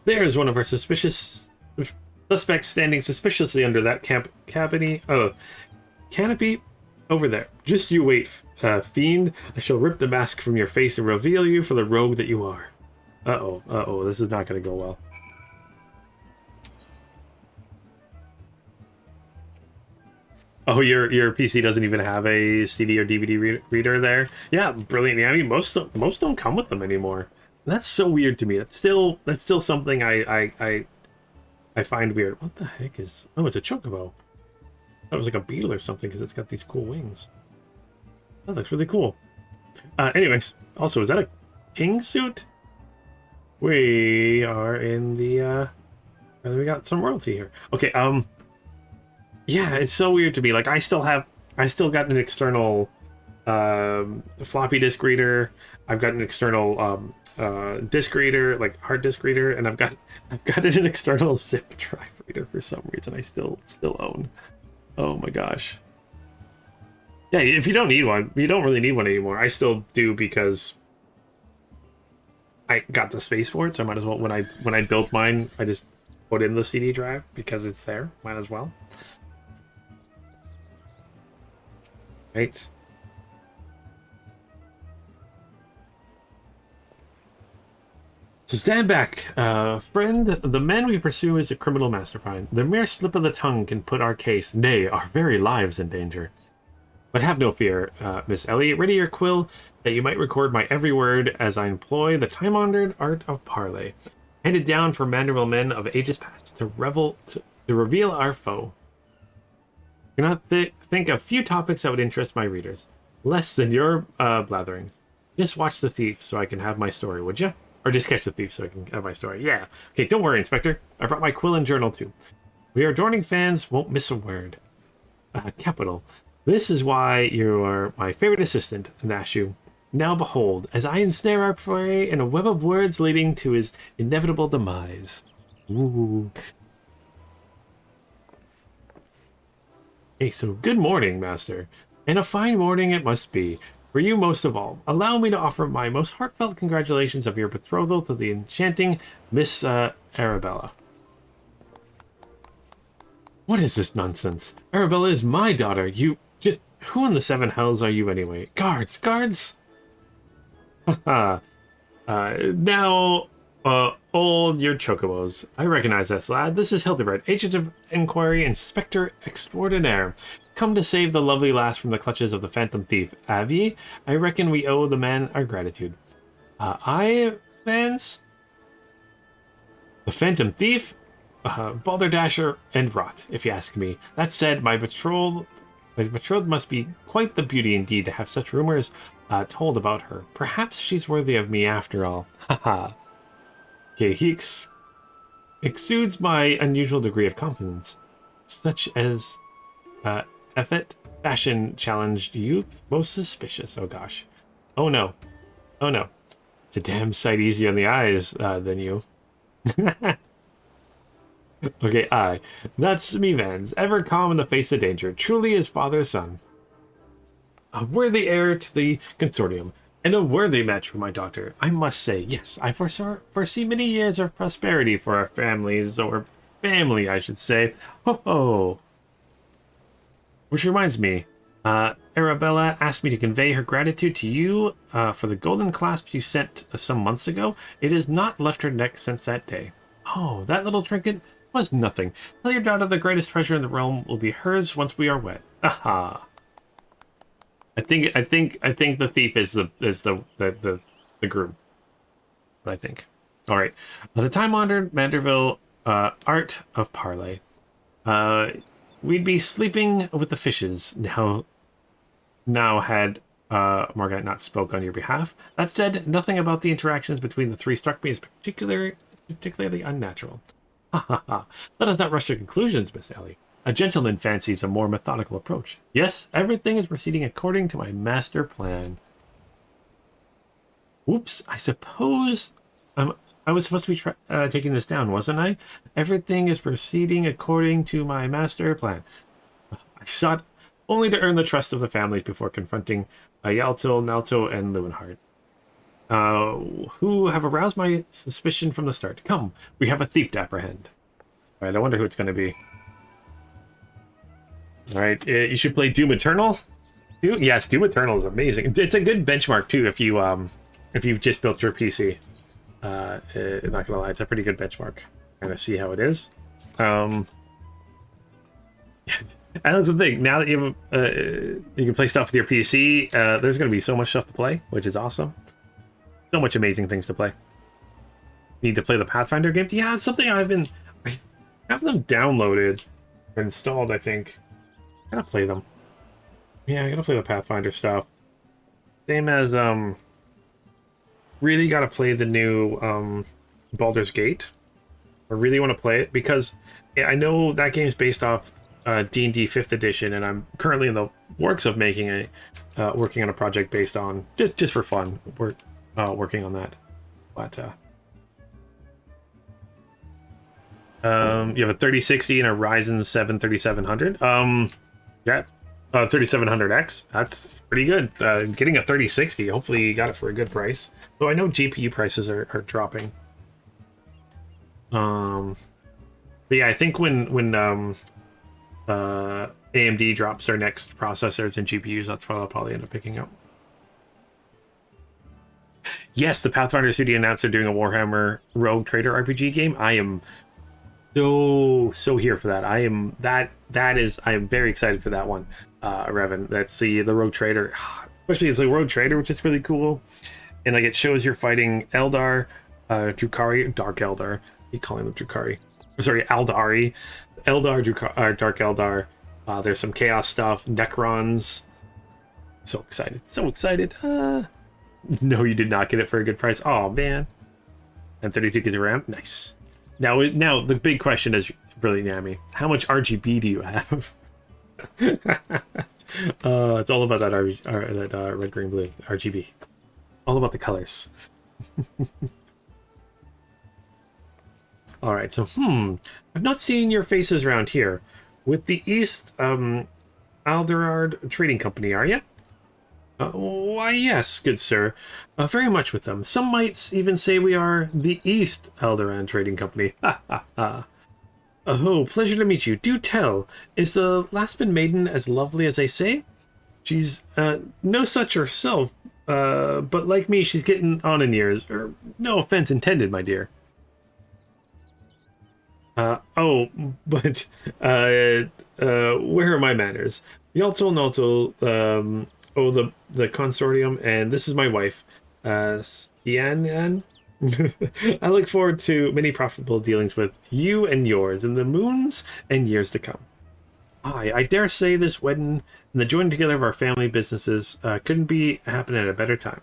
There's one of our suspicious suspects standing suspiciously under that canopy over there. Just you wait, fiend. I shall rip the mask from your face and reveal you for the rogue that you are. Uh-oh, this is not going to go well. Oh, your PC doesn't even have a CD or DVD reader there? Yeah, brilliant. Yeah, I mean, most don't come with them anymore. And that's so weird to me. That's still something I find weird. What the heck is... Oh, it's a chocobo. That was like a beetle or something because it's got these cool wings. That looks really cool. Anyways, also, is that a king suit? We are in the... we got some royalty here. Okay, yeah, it's so weird to me. Like, I still got an external floppy disk reader. I've got an external disk reader, like hard disk reader, and I've got an external zip drive reader for some reason. I still own. Oh my gosh. Yeah, if you don't need one, you don't really need one anymore. I still do because I got the space for it, so I might as well. When I built mine, I just put in the CD drive because it's there. Might as well. Right. So stand back, friend. The man we pursue is a criminal mastermind. The mere slip of the tongue can put our case, nay, our very lives in danger. But have no fear, Miss Ellie. Ready your quill, that you might record my every word as I employ the time-honored art of parley, handed down from Manderville men of ages past, to reveal our foe. I cannot think of few topics that would interest my readers, less than your blatherings. Just watch the thief so I can have my story, would you? Or just catch the thief so I can have my story. Yeah. Okay, don't worry, Inspector. I brought my quill and journal too. We are Dorning fans, won't miss a word. Capital. This is why you are my favorite assistant, Nashu. Now behold, as I ensnare our prey in a web of words leading to his inevitable demise. Ooh. Hey, so good morning, Master. And a fine morning it must be. For you most of all, allow me to offer my most heartfelt congratulations of your betrothal to the enchanting Miss Arabella. What is this nonsense? Arabella is my daughter. You just... Who in the seven hells are you anyway? Guards! Haha. Now, old your chocobos. I recognize this lad. This is Hildebrand, agent of inquiry, inspector extraordinaire. Come to save the lovely lass from the clutches of the phantom thief. Have ye? I reckon we owe the man our gratitude. Fans? The phantom thief? Balderdasher and rot, if you ask me. That said, my betrothed must be quite the beauty indeed to have such rumors told about her. Perhaps she's worthy of me after all. Haha. Okay, he exudes my unusual degree of confidence, such as effort, fashion challenged youth, most suspicious. Oh gosh. Oh no. It's a damn sight easier on the eyes than you. Okay, that's me, Vans, ever calm in the face of danger, truly his father's son. A worthy heir to the consortium, and a worthy match for my daughter, I must say. Yes, I foresee many years of prosperity for our families, or family, I should say. Ho ho! Which reminds me, Arabella asked me to convey her gratitude to you for the golden clasp you sent some months ago. It has not left her neck since that day. Oh, that little trinket was nothing. Tell your daughter the greatest treasure in the realm will be hers once we are wed. Aha. I think the thief is the groom. I think. All right. The time-honored Manderville art of parley. We'd be sleeping with the fishes now had Margaret not spoke on your behalf. That said, nothing about the interactions between the three struck me as particularly unnatural. Ha ha ha. Let us not rush to conclusions, Miss Ellie. A gentleman fancies a more methodical approach. Yes, everything is proceeding according to my master plan. Whoops, I suppose I was supposed to be taking this down, wasn't I? Everything is proceeding according to my master plan. I sought only to earn the trust of the families before confronting Yalto, Nalto, and Lewenhard, who have aroused my suspicion from the start. Come, we have a thief to apprehend. All right, I wonder who it's going to be. All right, you should play Doom Eternal. Yes, Doom Eternal is amazing. It's a good benchmark too if you've just built your PC. I'm not gonna lie, it's a pretty good benchmark. Kind of see how it is. And that's the thing. Now that you can play stuff with your PC, there's going to be so much stuff to play, which is awesome. So much amazing things to play. Need to play the Pathfinder games? Yeah, it's something I have them downloaded or installed. I think. I gotta play them. Yeah, I gotta play the Pathfinder stuff. Same as really gotta play the new Baldur's Gate. I really want to play it because I know that game's based off D&D 5th edition, and I'm currently in the works of making working on a project based on just for fun. We're working on that, but you have a 3060 and a Ryzen 7 3700. Yeah, 3700X. That's pretty good. Getting a 3060. Hopefully, you got it for a good price. Though I know GPU prices are dropping. But yeah, I think when AMD drops their next processors and GPUs, that's what I'll probably end up picking up. Yes, the Pathfinder Studio announced they're doing a Warhammer Rogue Trader RPG game. I am so here for that. I am very excited for that one, Revan. That's the Rogue Trader, especially it's a Rogue Trader, which is really cool. And like it shows you're fighting Eldar, Drukhari, Dark Eldar. You calling them Drukhari? Sorry, Aldari. Eldar, Dark Eldar. There's some chaos stuff, Necrons. So excited. So excited. No, you did not get it for a good price. Oh, man. And 32 gigs of RAM? Nice. Now the big question is, Brilliant Yami, how much RGB do you have? It's all about that red, green, blue, RGB. All about the colors. All right, so, I've not seen your faces around here. With the East Alderard Trading Company, are you? Why, yes, good sir. Very much with them. Some might even say we are the East Alderaan Trading Company. Ha ha ha. Oh, pleasure to meet you. Do tell, is the Laspin maiden as lovely as they say? She's no such herself, but like me, she's getting on in years. No offense intended, my dear. Oh, but where are my manners? Yalto Nalto, the consortium, and this is my wife, Sian. I look forward to many profitable dealings with you and yours in the moons and years to come. I dare say this wedding and the joining together of our family businesses couldn't be happen at a better time.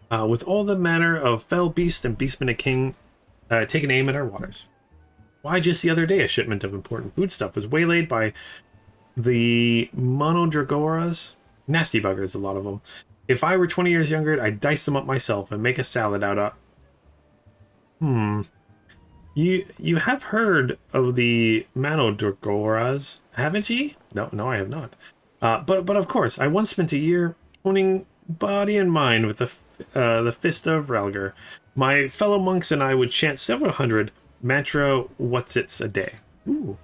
With all the manner of fell beasts and beastmen a king taking aim at our waters. Why, just the other day, a shipment of important foodstuff was waylaid by the Monodragoras. Nasty buggers, a lot of them. If I were 20 years younger, I'd dice them up myself and make a salad out of... You have heard of the Monodragoras, haven't ye? No, I have not. But of course, I once spent a year honing body and mind with the Fist of Ralgar. My fellow monks and I would chant several hundred mantra whatsits a day. Ooh.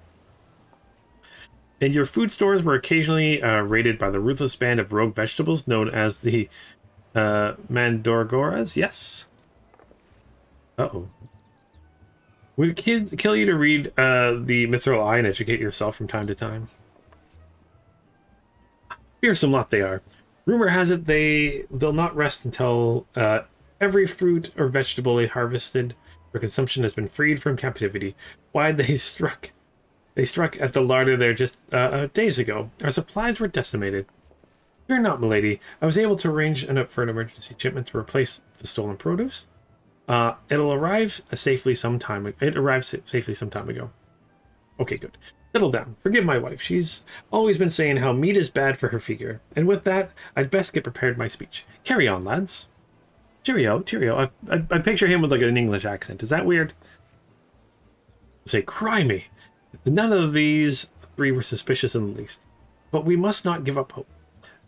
And your food stores were occasionally raided by the ruthless band of rogue vegetables known as the Mandorgoras. Yes. Uh-oh. Would it kill you to read the Mithril Eye and educate yourself from time to time? Fearsome lot they are. Rumor has it they'll not rest until every fruit or vegetable they harvested for consumption has been freed from captivity. Why they struck at the larder there just days ago. Our supplies were decimated. Fear not, milady. I was able to arrange for an emergency shipment to replace the stolen produce. It arrived safely some time ago. Okay, good. Settle down. Forgive my wife. She's always been saying how meat is bad for her figure. And with that, I'd best get prepared my speech. Carry on, lads. Cheerio, cheerio. I picture him with like an English accent. Is that weird? Say, cry me. None of these three were suspicious in the least. But we must not give up hope,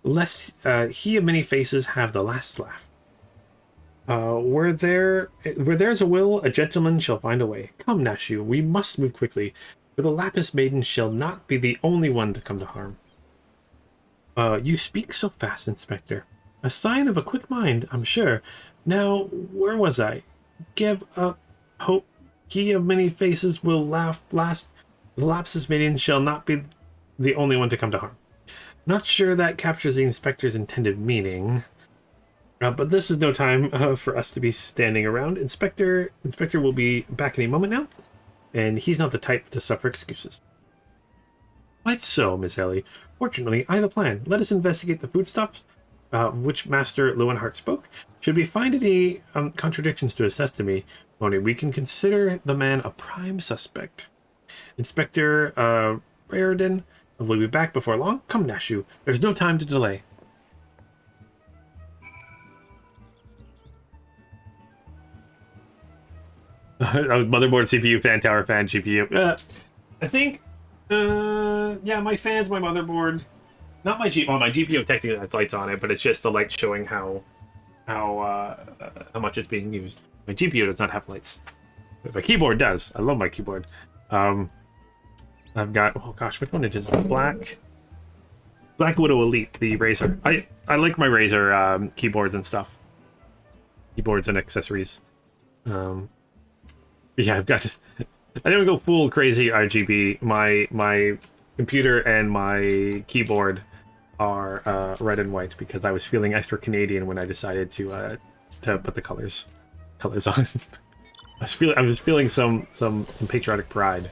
lest he of many faces have the last laugh. Where there's a will, a gentleman shall find a way. Come, Nashu, we must move quickly, for the Lapis Maiden shall not be the only one to come to harm. You speak so fast, Inspector. A sign of a quick mind, I'm sure. Now, where was I? Give up hope. He of many faces will laugh last. The Lapis Maiden shall not be the only one to come to harm. Not sure that captures the Inspector's intended meaning. But this is no time for us to be standing around. Inspector will be back any moment now, and he's not the type to suffer excuses. Quite so, Miss Ellie. Fortunately, I have a plan. Let us investigate the foodstuffs, which Master Lowenhart spoke. Should we find any contradictions to his testimony, we can consider the man a prime suspect. Inspector Raridan will be back before long. Come, Nashu. There's no time to delay. Motherboard, CPU, fan tower, fan, GPU. I think, yeah, my fan's my motherboard. Not my GPU. Well, my GPU technically has lights on it, but it's just the light showing how much it's being used. My GPU does not have lights. But my keyboard does. I love my keyboard. I've got, oh gosh, which one is it? Black Widow Elite, the Razer. I like my Razer keyboards and stuff. Keyboards and accessories. Yeah, I've got. I didn't go full crazy RGB. My computer and my keyboard are red and white because I was feeling extra Canadian when I decided to put the colors on. I was feeling some patriotic pride.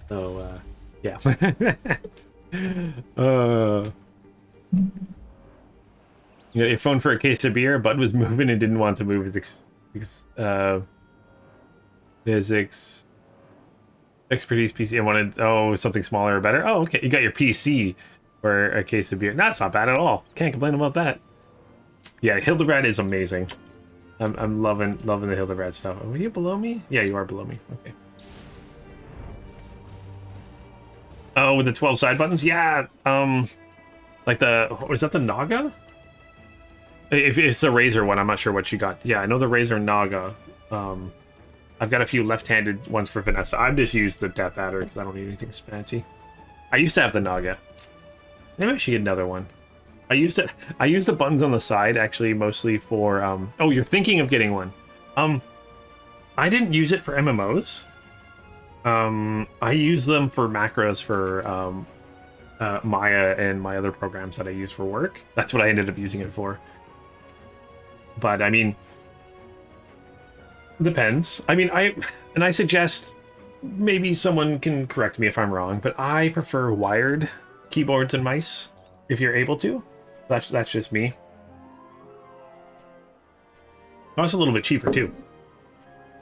So yeah. You got your phone for a case of beer. Bud was moving and didn't want to move. Physics expertise PC. I wanted something smaller or better. Oh, okay. You got your PC for a case of beer. That's not bad at all. Can't complain about that. Yeah, Hildebrand is amazing. I'm loving the Hildebrand stuff. Are you below me? Yeah, you are below me. Okay. Oh, with the 12 side buttons? Yeah. Like was that the Naga? If it's the Razer one, I'm not sure what she got. Yeah, I know the Razer Naga. I've got a few left-handed ones for Vanessa. I've just used the Death Adder because I don't need anything fancy. I used to have the Naga. Maybe I should get another one. I used the buttons on the side actually mostly for oh, you're thinking of getting one. I didn't use it for MMOs. I use them for macros for Maya and my other programs that I use for work. That's what I ended up using it for. But I mean, depends. I mean, I suggest, maybe someone can correct me if I'm wrong, but I prefer wired keyboards and mice if you're able to. That's just me. Oh, it's a little bit cheaper too,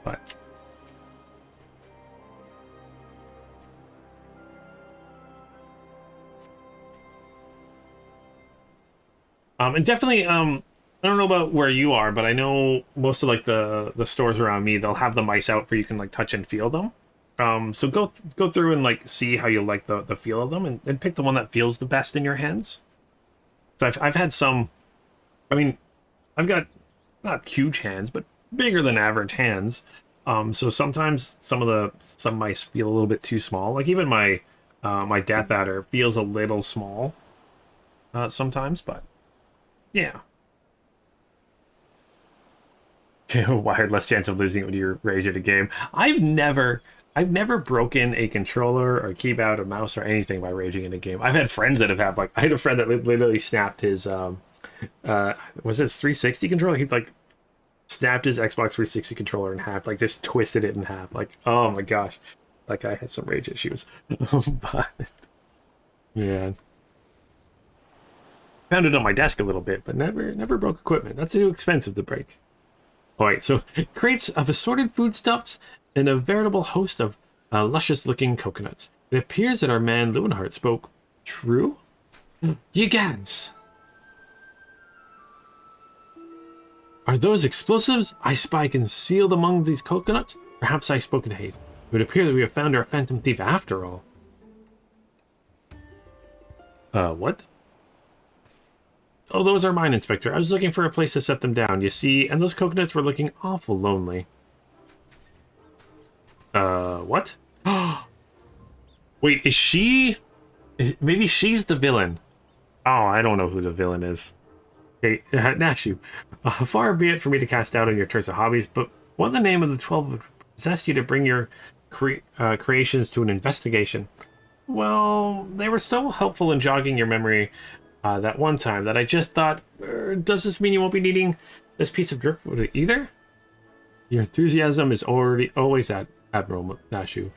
but. And definitely, I don't know about where you are, but I know most of like the stores around me, they'll have the mice out for you can like touch and feel them. So go through and like see how you like the feel of them, and pick the one that feels the best in your hands. So I've had some. I mean, I've got not huge hands, but bigger than average hands. So sometimes some mice feel a little bit too small. Like even my my Death Adder feels a little small sometimes, but yeah. Wired, less chance of losing it when you rage at a game. I've never broken a controller or keyboard or mouse or anything by raging in a game. I've had friends that have had, like, I had a friend that literally snapped his was it 360 controller? He like snapped his Xbox 360 controller in half, like just twisted it in half. Like, oh my gosh, that guy had some rage issues. But yeah, found it on my desk a little bit, but never broke equipment. That's too expensive to break. All right, so crates of assorted foodstuffs and a veritable host of luscious-looking coconuts. It appears that our man Lewenhart spoke true? Ye gads! Are those explosives I spy concealed among these coconuts? Perhaps I spoke in haste. It would appear that we have found our phantom thief after all. What? Oh, those are mine, Inspector. I was looking for a place to set them down, you see, and those coconuts were looking awful lonely. What? Wait, is she... maybe she's the villain. Oh, I don't know who the villain is. Okay, Nashu, far be it for me to cast doubt on your choice of hobbies, but what the name of the 12 possessed you to bring your creations to an investigation? Well, they were so helpful in jogging your memory that one time that I just thought, does this mean you won't be needing this piece of driftwood either? Your enthusiasm is always admirable, Nashu,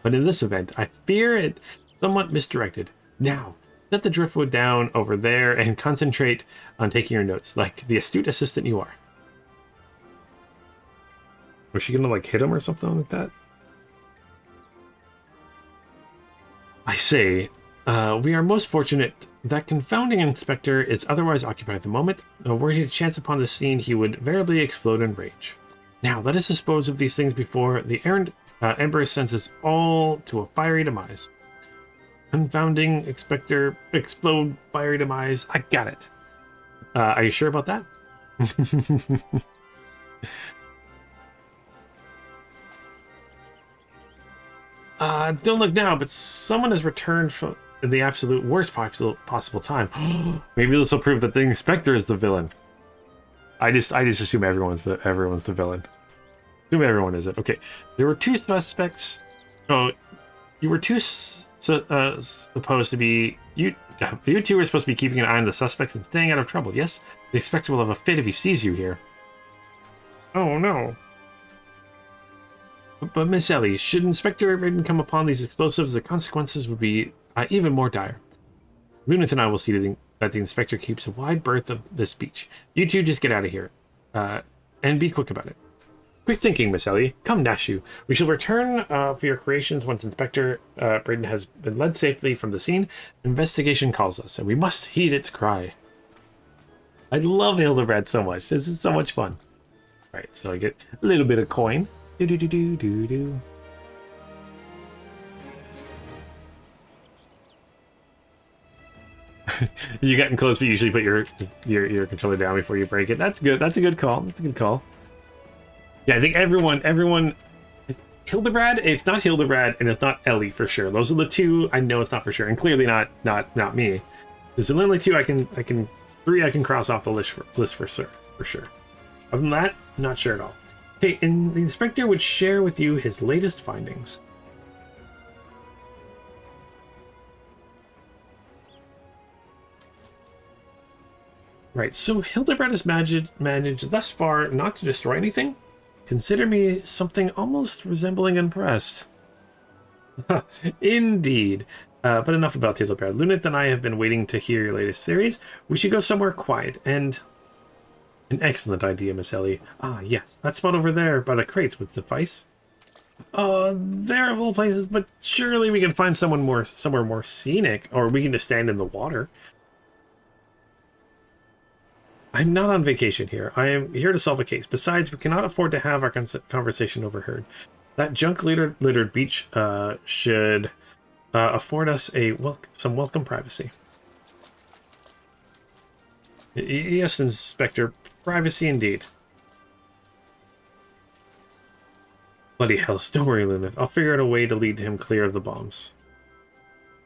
but in this event, I fear it somewhat misdirected. Now, set the driftwood down over there and concentrate on taking your notes, like the astute assistant you are. Was she gonna, like, hit him or something like that? I say, we are most fortunate that confounding inspector is otherwise occupied at the moment. Were he to chance upon the scene, he would veritably explode in rage. Now, let us dispose of these things before the errant Ember sends us all to a fiery demise. Confounding inspector, explode, fiery demise. I got it. Are you sure about that? Don't look now, but someone has returned from the absolute worst possible time. Maybe this will prove that the inspector is the villain. I just assume everyone's the villain. Assume everyone is it. Okay, there were two suspects. Oh, you were supposed to be you two were supposed to be keeping an eye on the suspects and staying out of trouble. Yes, the inspector will have a fit if he sees you here. Oh no. But Miss Ellie, should Inspector Raiden come upon these explosives, the consequences would be even more dire. Lunith and I will see that the Inspector keeps a wide berth of this beach. You two just get out of here. And be quick about it. Quick thinking, Miss Ellie. Come, Nashu. We shall return for your creations once Inspector Braden has been led safely from the scene. Investigation calls us, and we must heed its cry. I love Hildebrand so much. This is so much fun. Alright, so I get a little bit of coin. Do. You getting close, but you usually put your controller down before you break it. That's good. That's a good call. That's a good call. Yeah, I think everyone. Hildebrand. It's not Hildebrand, and it's not Ellie for sure. Those are the two I know it's not for sure, and clearly not me. There's only two I can cross off the list for sure. Other than that, not sure at all. Okay, and the inspector would share with you his latest findings. Right, so Hildebrand has managed thus far not to destroy anything. Consider me something almost resembling impressed. Indeed. But enough about Hildebrand. Lunith and I have been waiting to hear your latest theories. We should go somewhere quiet and... An excellent idea, Miss Ellie. Ah, yes. That spot over there by the crates would suffice. There of all places, but surely we can find somewhere more scenic, or we can just stand in the water. I'm not on vacation here. I am here to solve a case. Besides, we cannot afford to have our conversation overheard. That junk-littered beach should afford us some welcome privacy. Yes, Inspector. Privacy indeed. Bloody hell. Don't worry, Lunith. I'll figure out a way to lead him clear of the bombs.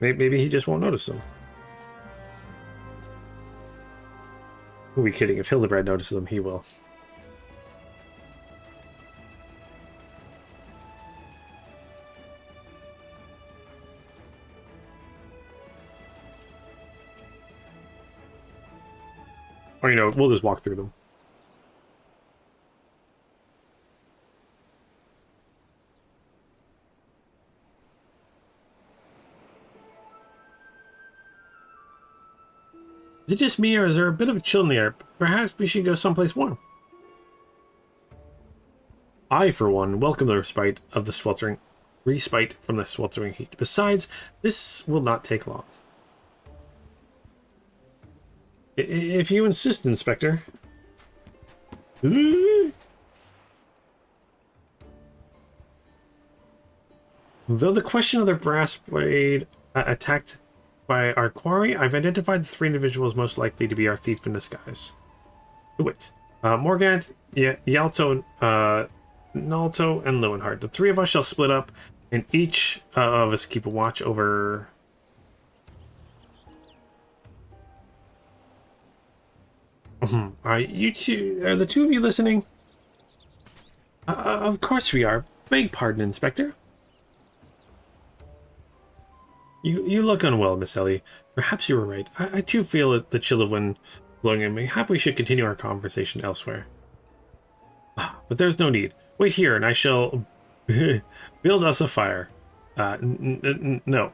Maybe he just won't notice them. Who are we kidding? If Hildebrand notices them, he will. Or, you know, we'll just walk through them. Is it just me, or is there a bit of a chill in the air? Perhaps we should go someplace warm. I, for one, welcome the respite from the sweltering heat. Besides, this will not take long. If you insist, Inspector. Though the question of the brass blade attacked by our quarry, I've identified the 3 individuals most likely to be our thief in disguise. To wit, Morgant, Yalto, Nalto, and Lowenhart. The 3 of us shall split up, and each of us keep a watch over... Are the 2 of you listening? Of course we are. Beg pardon, Inspector. You look unwell, Miss Ellie. Perhaps you were right. I too feel the chill of wind blowing in me. Perhaps we should continue our conversation elsewhere. But there's no need. Wait here, and I shall build us a fire. No.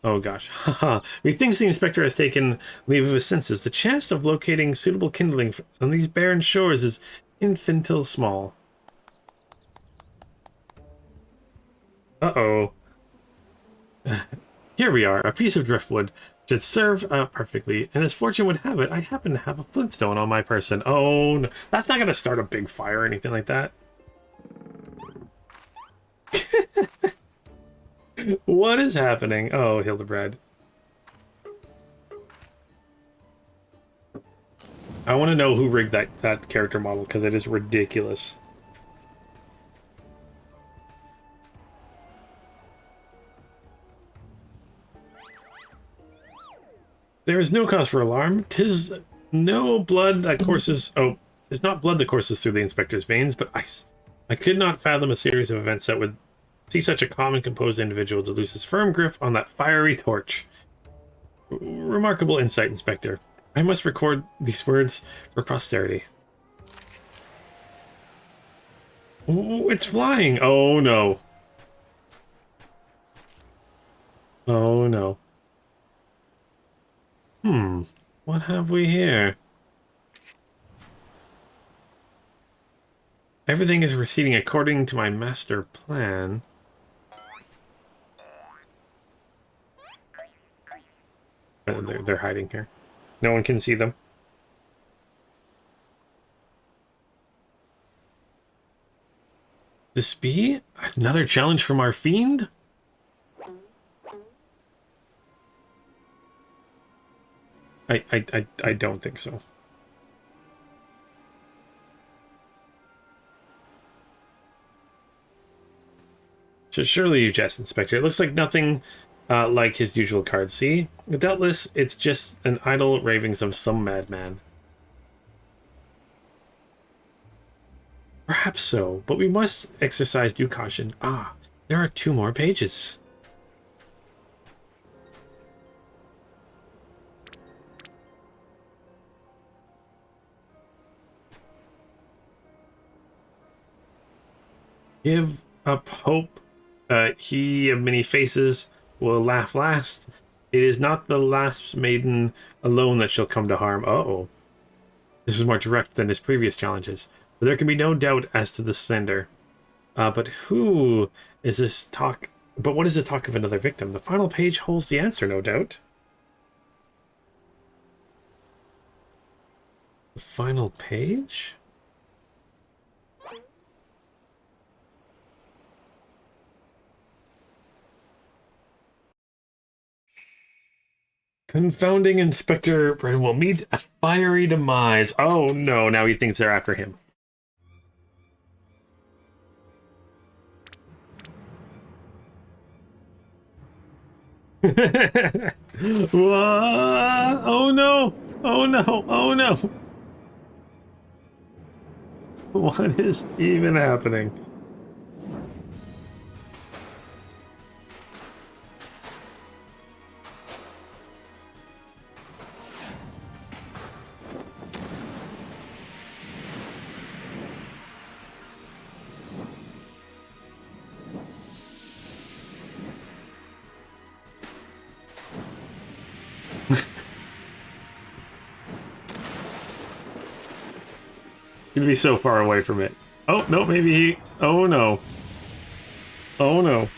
Oh gosh. Haha. Methinks the inspector has taken leave of his senses. The chance of locating suitable kindling on these barren shores is infantile small. Uh-oh. Here we are, a piece of driftwood. Should serve perfectly, and as fortune would have it, I happen to have a flintstone on my person. Oh, no. That's not going to start a big fire or anything like that. What is happening? Oh, Hildebrand. I want to know who rigged that character model, because it is ridiculous. There is no cause for alarm. 'Tis no blood that courses... Oh, it's not blood that courses through the inspector's veins, but ice. I could not fathom a series of events that would see such a calm and composed individual to lose his firm grip on that fiery torch. Remarkable insight, Inspector. I must record these words for posterity. Ooh, it's flying! Oh, no. Oh, no. What have we here? Everything is proceeding according to my master plan. Oh, they're hiding here. No one can see them. This be another challenge from our fiend? I don't think so. So surely you jest, Inspector. It looks like nothing like his usual cards. See? Doubtless, it's just an idle ravings of some madman. Perhaps so, but we must exercise due caution. Ah, there are 2 more pages. Give up hope. He of many faces will laugh last. It is not the last maiden alone that shall come to harm. Uh-oh. This is more direct than his previous challenges. But there can be no doubt as to the slander. But who is this talk? But what is the talk of another victim? The final page holds the answer, no doubt. The final page? Confounding Inspector Brennan will meet a fiery demise. Oh no, now he thinks they're after him. Whoa! Oh no! Oh no! Oh no! What is even happening? He'd be so far away from it. Oh, no, maybe he... Oh, no. Oh, no.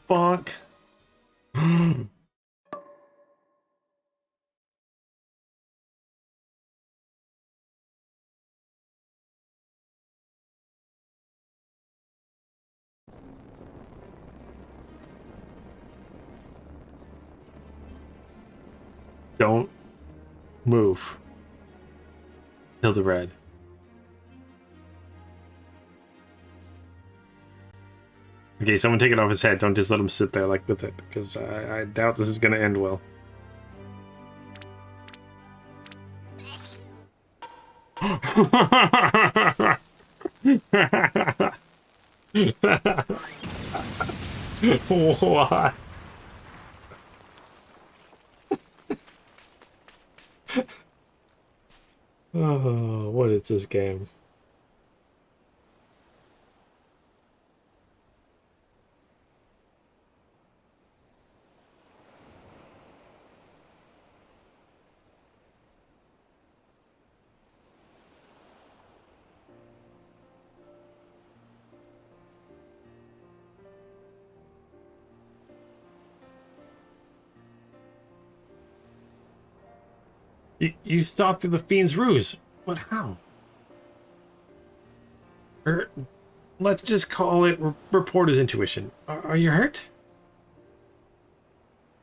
Fuck. Don't move. Hildebrand. Okay, someone take it off his head. Don't just let him sit there like with it, because I doubt this is going to end well. What? Oh, what is this game? You saw through the fiend's ruse, but how? Let's just call it reporter's intuition. Are you hurt?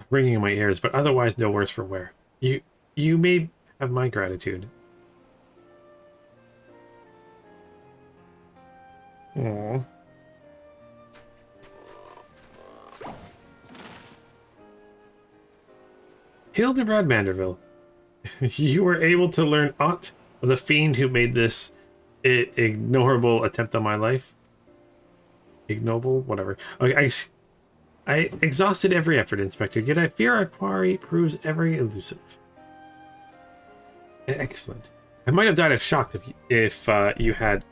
Ringing in my ears, but otherwise no worse for wear. You may have my gratitude. Aww. Hildebrand Manderville. You were able to learn aught of the fiend who made this ignoble attempt on my life? Ignoble? Whatever. Okay, I exhausted every effort, Inspector, yet I fear our quarry proves ever elusive. Excellent. I might have died of shock if you had. At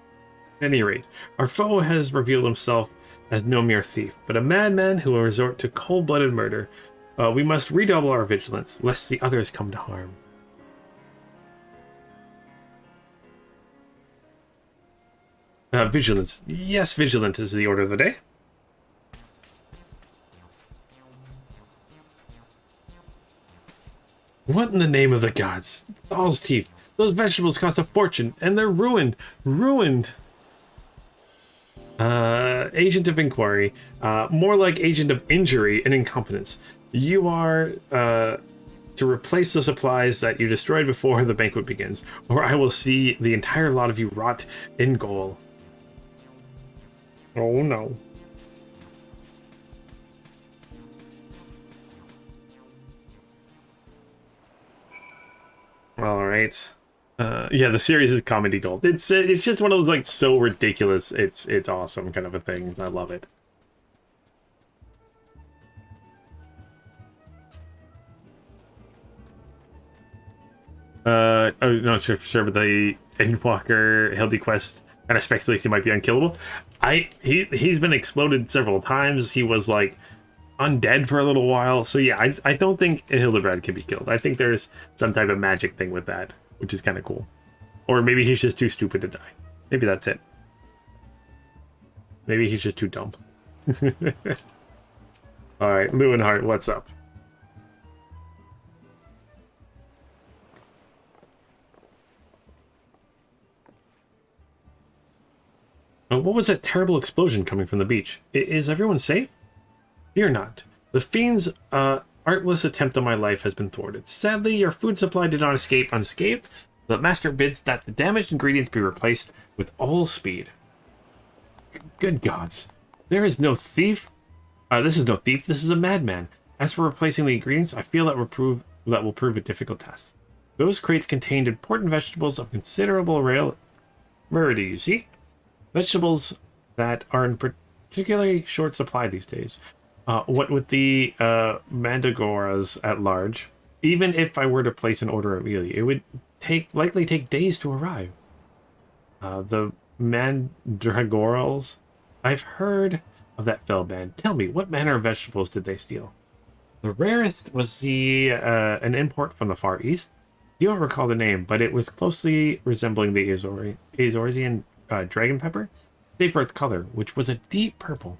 any rate, our foe has revealed himself as no mere thief, but a madman who will resort to cold-blooded murder. We must redouble our vigilance, lest the others come to harm. Vigilance. Yes, vigilant is the order of the day. What in the name of the gods? All's teeth. Those vegetables cost a fortune, and they're ruined. Ruined! Agent of inquiry. More like agent of injury and incompetence. You are, to replace the supplies that you destroyed before the banquet begins, or I will see the entire lot of you rot in gall. Oh no. All right. Yeah, the series is comedy gold. It's just one of those like so ridiculous. It's awesome kind of a thing. I love it. I'm not sure, but the Endwalker Hildy quest kind of speculates he might be unkillable. He's been exploded several times. He was like undead for a little while. So yeah, I don't think Hildebrand can be killed. I think there's some type of magic thing with that, which is kind of cool. Or maybe he's just too stupid to die. Maybe that's it. Maybe he's just too dumb. All right, Lewinhart, what's up? What was that terrible explosion coming from the beach? Is everyone safe? Fear not. The fiend's artless attempt on my life has been thwarted. Sadly, your food supply did not escape unscathed, The master bids that the damaged ingredients be replaced with all speed. Good gods. There is no thief. This is no thief. This is a madman. As for replacing the ingredients, I feel that will prove a difficult task. Those crates contained important vegetables of considerable rarity, you see? Vegetables that are in particularly short supply these days. What with the mandragoras at large, even if I were to place an order immediately, it would likely take days to arrive. The mandragorals, I've heard of that fell band. Tell me, what manner of vegetables did they steal? The rarest was an import from the Far East. You don't recall the name, but it was closely resembling the Azorian dragon pepper, save for its color, which was a deep purple.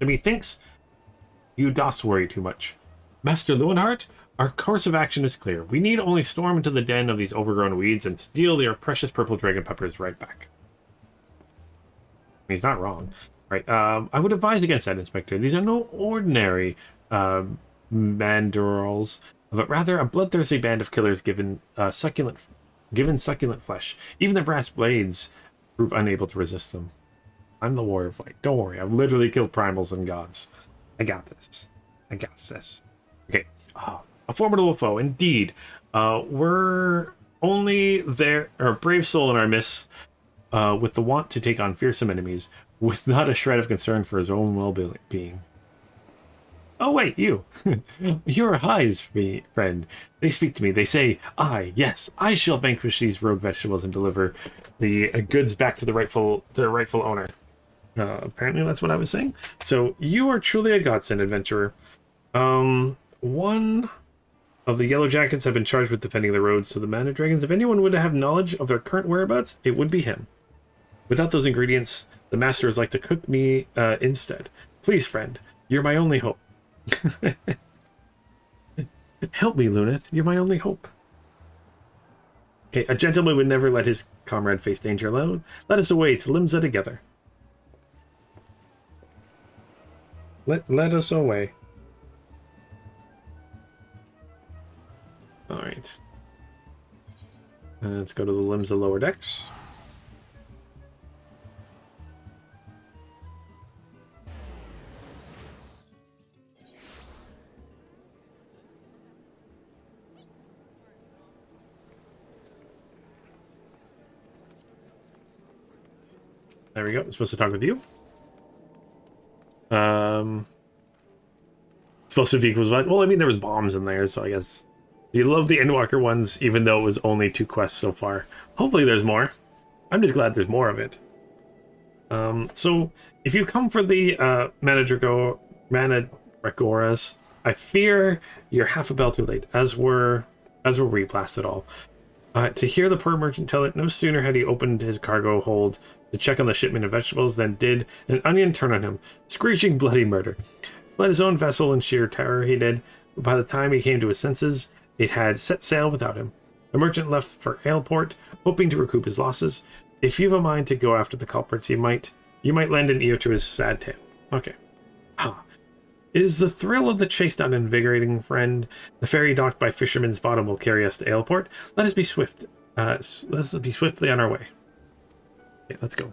To me thinks, you dost worry too much. Master Lewenhart, our course of action is clear. We need only storm into the den of these overgrown weeds and steal their precious purple dragon peppers right back. He's not wrong. Right, I would advise against that, Inspector. These are no ordinary mandorals, but rather a bloodthirsty band of killers given succulent flesh. Even the brass blades prove unable to resist them. I'm the warrior of light. Don't worry, I've literally killed primals and gods. I got this. I got this. Okay. A formidable foe, indeed. We're only there, or a brave soul in our midst, with the want to take on fearsome enemies, with not a shred of concern for his own well-being. Oh, wait, you. You're High's friend. They speak to me. They say, yes, I shall vanquish these rogue vegetables and deliver the goods back to the rightful owner. Apparently that's what I was saying. So, you are truly a godsend, adventurer. One of the Yellow Jackets have been charged with defending the roads to the Mana Dragons. If anyone would have knowledge of their current whereabouts, it would be him. Without those ingredients, the master is like to cook me instead. Please, friend, you're my only hope. Help me, Luneth. You're my only hope. Okay, a gentleman would never let his comrade face danger alone. Let us away to Limsa together. Let us away. Alright. Let's go to the Limsa lower decks. There we go. I'm supposed to talk with you. Supposed to be equals what? Well, I mean, there was bombs in there, so I guess you love the Endwalker ones, even though it was only 2 quests so far. Hopefully, there's more. I'm just glad there's more of it. So if you come for the Mandragoras, I fear you're half a bell too late, as were we blasted all. To hear the poor merchant tell it, no sooner had he opened his cargo hold to check on the shipment of vegetables than did an onion turn on him, screeching bloody murder. Fled his own vessel in sheer terror, he did, but by the time he came to his senses, it had set sail without him. The merchant left for Aleport, hoping to recoup his losses. If you've a mind to go after the culprits, you might lend an ear to his sad tale. Okay. Is the thrill of the chase not invigorating, friend? The ferry docked by Fisherman's Bottom will carry us to Aleport. Let us be swift. Let's be swiftly on our way. Okay, let's go.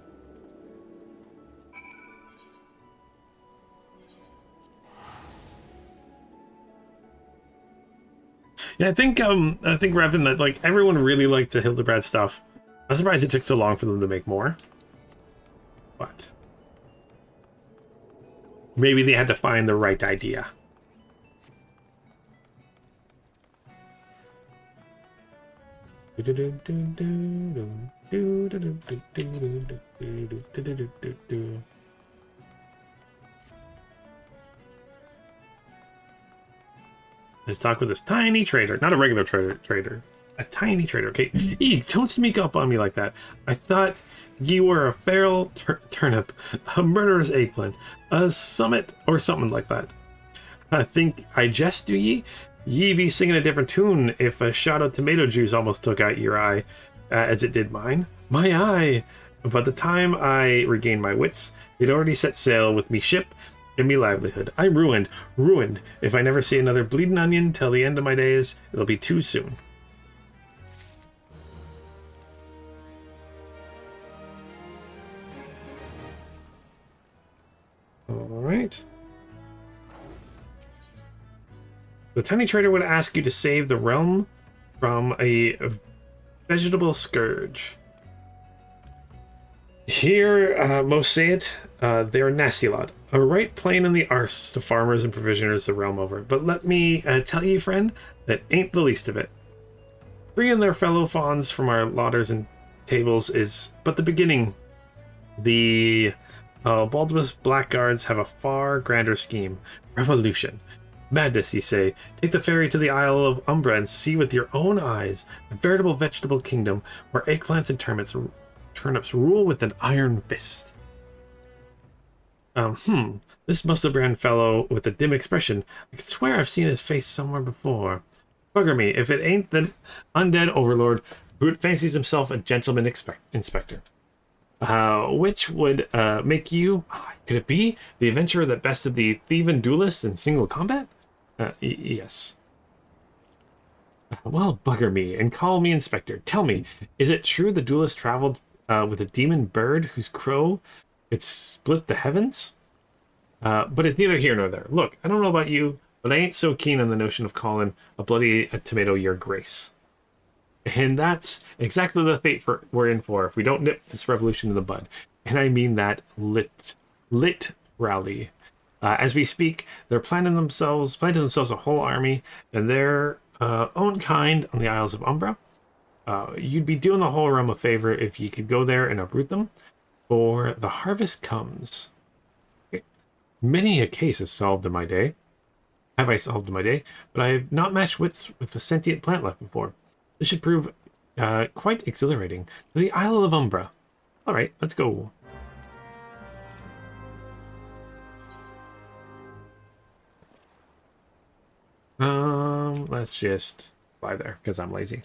Yeah, I think Revan, that like everyone really liked the Hildebrand stuff. I'm surprised it took so long for them to make more. But maybe they had to find the right idea. Let's talk with this tiny trader, not a regular trader, a tiny trader. Okay, don't sneak up on me like that. I thought ye were a feral turnip, a murderous eggplant, a summit, or something like that. I think I jest, do ye? Ye be singing a different tune if a shot of tomato juice almost took out your eye, as it did mine. My eye! By the time I regained my wits, it already set sail with me ship and me livelihood. I'm ruined. If I never see another bleeding onion till the end of my days, it'll be too soon. Alright. The tiny trader would ask you to save the realm from a vegetable scourge. Here, most say it, they're a nasty lot. A right plain in the arse to farmers and provisioners the realm over. But let me tell you, friend, that ain't the least of it. Freeing their fellow fawns from our lauders and tables is but the beginning. The Baldwin's blackguards have a far grander scheme. Revolution. Madness, you say. Take the ferry to the Isle of Umbra and see with your own eyes a veritable vegetable kingdom where eggplants and turnips rule with an iron fist. This muscle-brand fellow with a dim expression. I can swear I've seen his face somewhere before. Bugger me, if it ain't the undead overlord who fancies himself a gentleman inspector. Which would make you... could it be the adventurer that bested the thieving duelist in single combat? Yes. Well, bugger me, and call me inspector. Tell me, is it true the duelist traveled with a demon bird whose crow could split the heavens? But it's neither here nor there. Look, I don't know about you, but I ain't so keen on the notion of calling a bloody tomato your grace. And that's exactly the fate we're in for if we don't nip this revolution in the bud. And I mean that literally. As we speak, they're planting themselves a whole army and their own kind on the Isles of Umbra. You'd be doing the whole realm a favor if you could go there and uproot them, for the harvest comes. Okay. Many a case is solved in my day. Have I solved in my day? But I have not matched wits with a sentient plant life before. This should prove quite exhilarating. To the Isle of Umbra. All right, let's go. Let's just fly there because I'm lazy.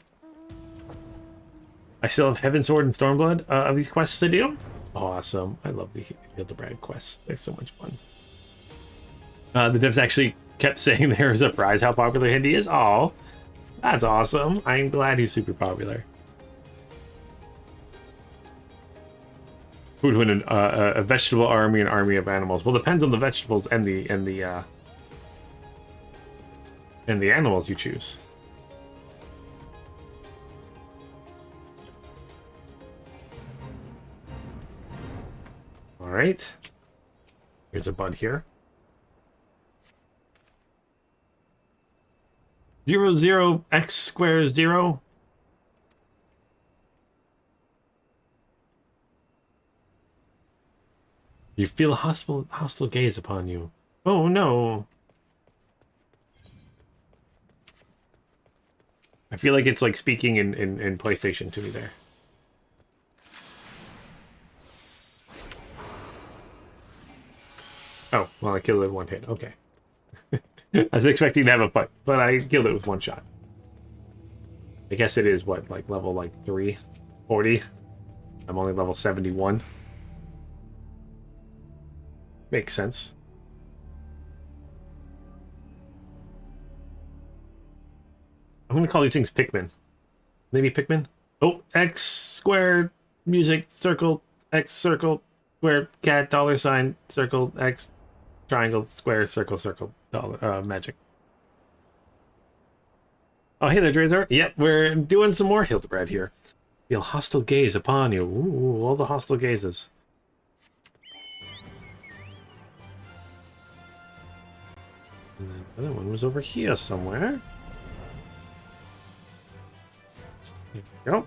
I still have Heaven Sword and Stormblood of these quests to do. Awesome. I love the Hildebrand quests. They're so much fun. The devs actually kept saying they're surprised how popular Hindi is. Oh, that's awesome. I'm glad he's super popular. Who'd win a vegetable army, an army of animals? Well, depends on the vegetables and the animals you choose. All right. Here's a bud here. 0, 0, x squared 0. You feel a hostile gaze upon you. Oh no. I feel like it's like speaking in PlayStation to me there. Oh, well, I killed it in one hit. Okay. I was expecting to have a fight, but I killed it with one shot. I guess it is, what, like level like 340? I'm only level 71. Makes sense. I'm going to call these things Pikmin. Maybe Pikmin? Oh, X squared, music, circle, X circle, square, cat, dollar sign, circle, X, triangle, square, circle, circle, dollar, magic. Oh, hey there, Razer. Yep, we're doing some more Hildebrand here. Feel hostile gaze upon you. Ooh, all the hostile gazes. And the other one was over here somewhere. Here we go.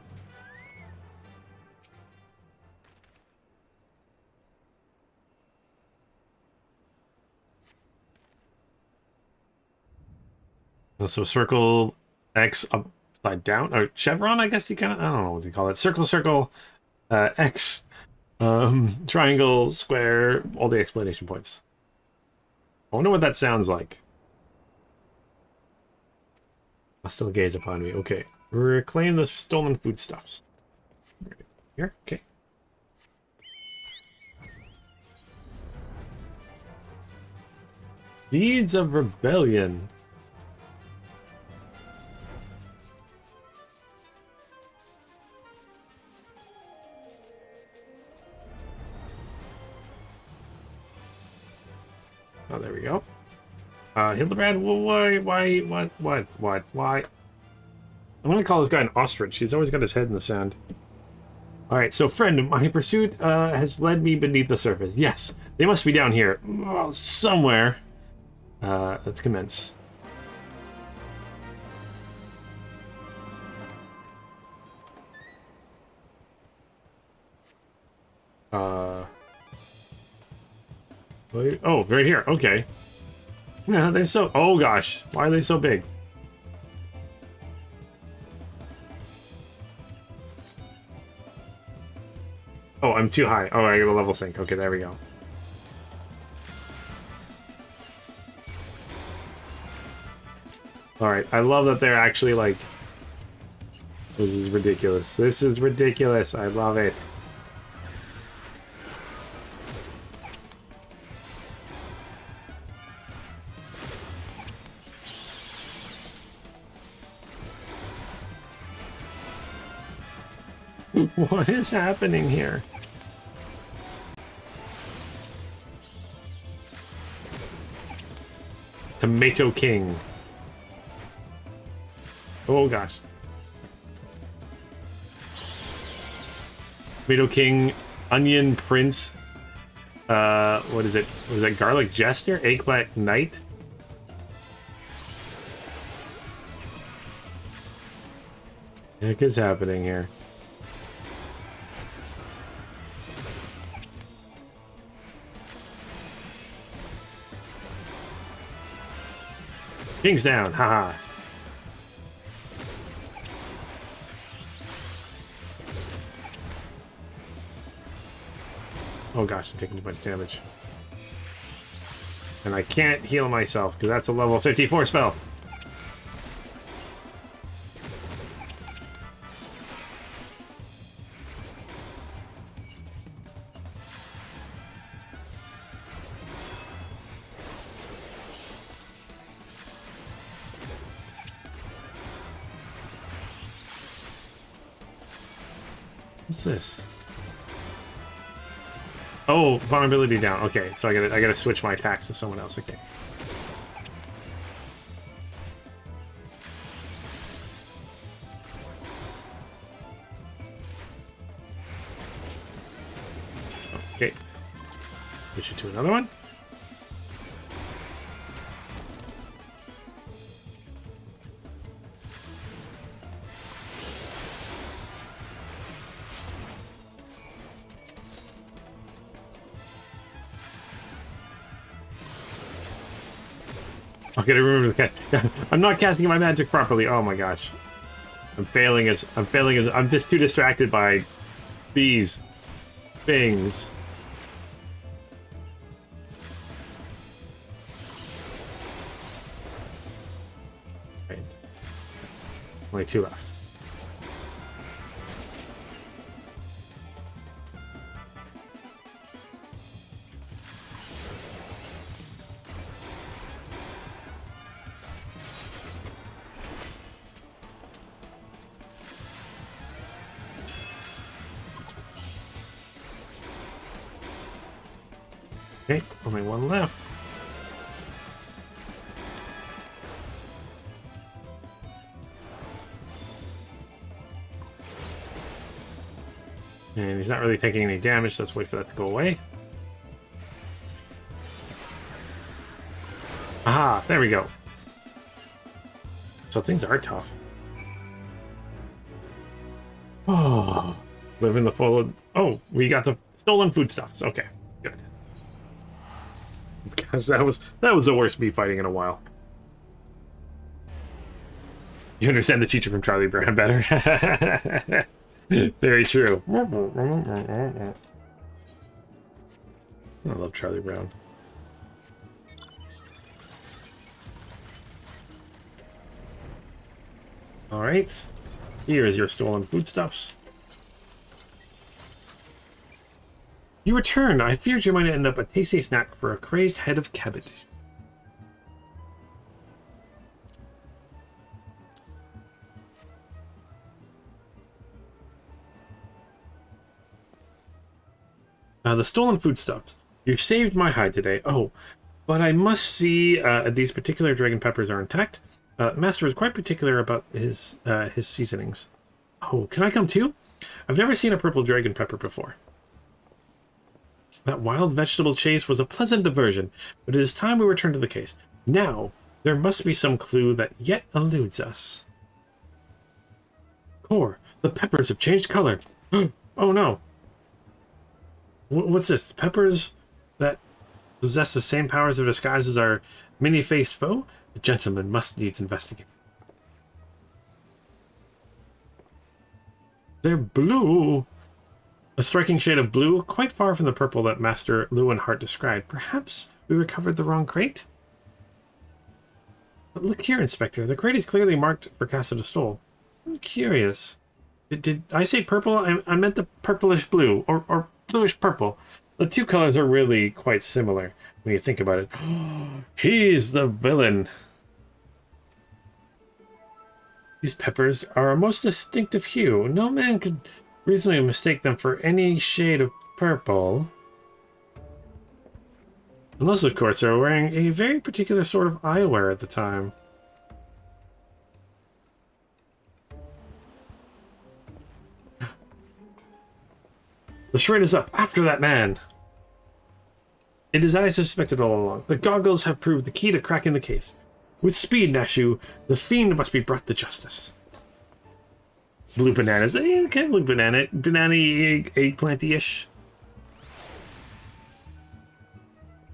So circle X upside down, or chevron, I guess you kind of, I don't know what you call it. Circle, circle, X, triangle, square, all the explanation points. I wonder what that sounds like. Hostile gaze upon me. Okay. Reclaim the stolen foodstuffs. Here? Okay. Deeds of Rebellion. Oh, there we go. Hildebrand, why? I'm gonna call this guy an ostrich. He's always got his head in the sand. Alright, so friend, my pursuit has led me beneath the surface. Yes, they must be down here. Somewhere. Let's commence. Oh, right here. Okay. Yeah, they're so... Oh, gosh. Why are they so big? Oh, I'm too high. Oh, I got a level sync. Okay, there we go. Alright, I love that they're actually, like... This is ridiculous. This is ridiculous. I love it. What is happening here? Tomato King. Oh gosh. Tomato King, Onion Prince. What is it? Was that Garlic Jester? Eggplant Knight? What the heck is happening here? King's down, haha. Oh gosh, I'm taking a bunch of damage. And I can't heal myself, because that's a level 54 spell. What's this? Oh, vulnerability down. Okay, so I gotta switch my attacks to someone else. Okay. Okay. Switch it to another one. I'll get a remove the cat. I'm not casting my magic properly. Oh my gosh. I'm failing I'm just too distracted by these things. Right. Only 2 left. Okay, only 1 left. And he's not really taking any damage, so let's wait for that to go away. Aha, there we go. So things are tough. Oh, live in the full... Oh, we got the stolen foodstuffs. Okay, good. Gosh, that was the worst me fighting in a while. You understand the teacher from Charlie Brown better. Very true. I love Charlie Brown. All right, here is your stolen foodstuffs. You returned. I feared you might end up a tasty snack for a crazed head of cabbage. The stolen foodstuffs. You've saved my hide today. Oh, But I must see these particular dragon peppers are intact. Master is quite particular about his seasonings. Oh, can I come too? I've never seen a purple dragon pepper before. That wild vegetable chase was a pleasant diversion, but it is time we return to the case. Now, there must be some clue that yet eludes us. Core, the peppers have changed color. Oh no. What's this? Peppers that possess the same powers of disguise as our many-faced foe? The gentleman must needs investigate. They're blue. A striking shade of blue, quite far from the purple that Master Lewinhart described. Perhaps we recovered the wrong crate? But look here, Inspector. The crate is clearly marked for Casa de Stole. I'm curious. Did I say purple? I meant the purplish blue, or bluish purple. The two colors are really quite similar when you think about it. He's the villain. These peppers are a most distinctive hue. No man could reasonably mistake them for any shade of purple. Unless, of course, they're wearing a very particular sort of eyewear at the time. The shred is up. After that man. It is as I suspected all along. The goggles have proved the key to cracking the case. With speed, Nashu, the fiend must be brought to justice. Blue bananas. Kind of blue banana. Banana-y, eggplanty-ish.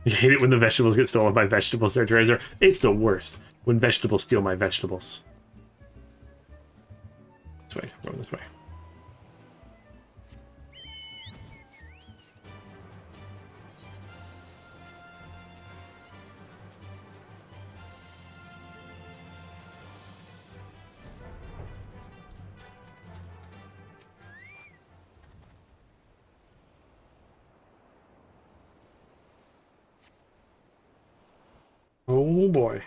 You hate it when the vegetables get stolen by vegetables, there, Razer. It's the worst when vegetables steal my vegetables. This way. Going this way. Oh boy.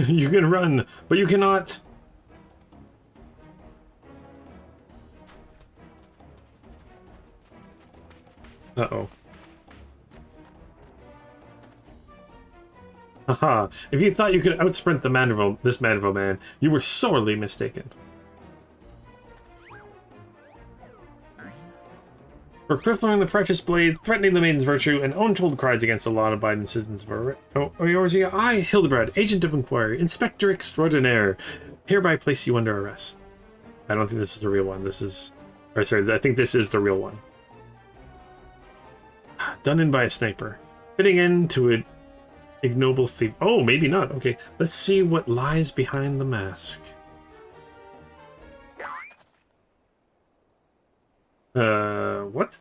You can run, but you cannot. Uh-oh. Haha, if you thought you could outsprint this Mandeville man, you were sorely mistaken. For crippling the precious blade, threatening the maiden's virtue, and untold crimes against the law-abiding citizens of Eorzea, I, Hildebrand, agent of inquiry, inspector extraordinaire, hereby place you under arrest. I don't think this is the real one. This is... Or sorry, I think this is the real one. Done in by a sniper. Fitting into an ignoble thief. Oh, maybe not. Okay, let's see what lies behind the mask. What?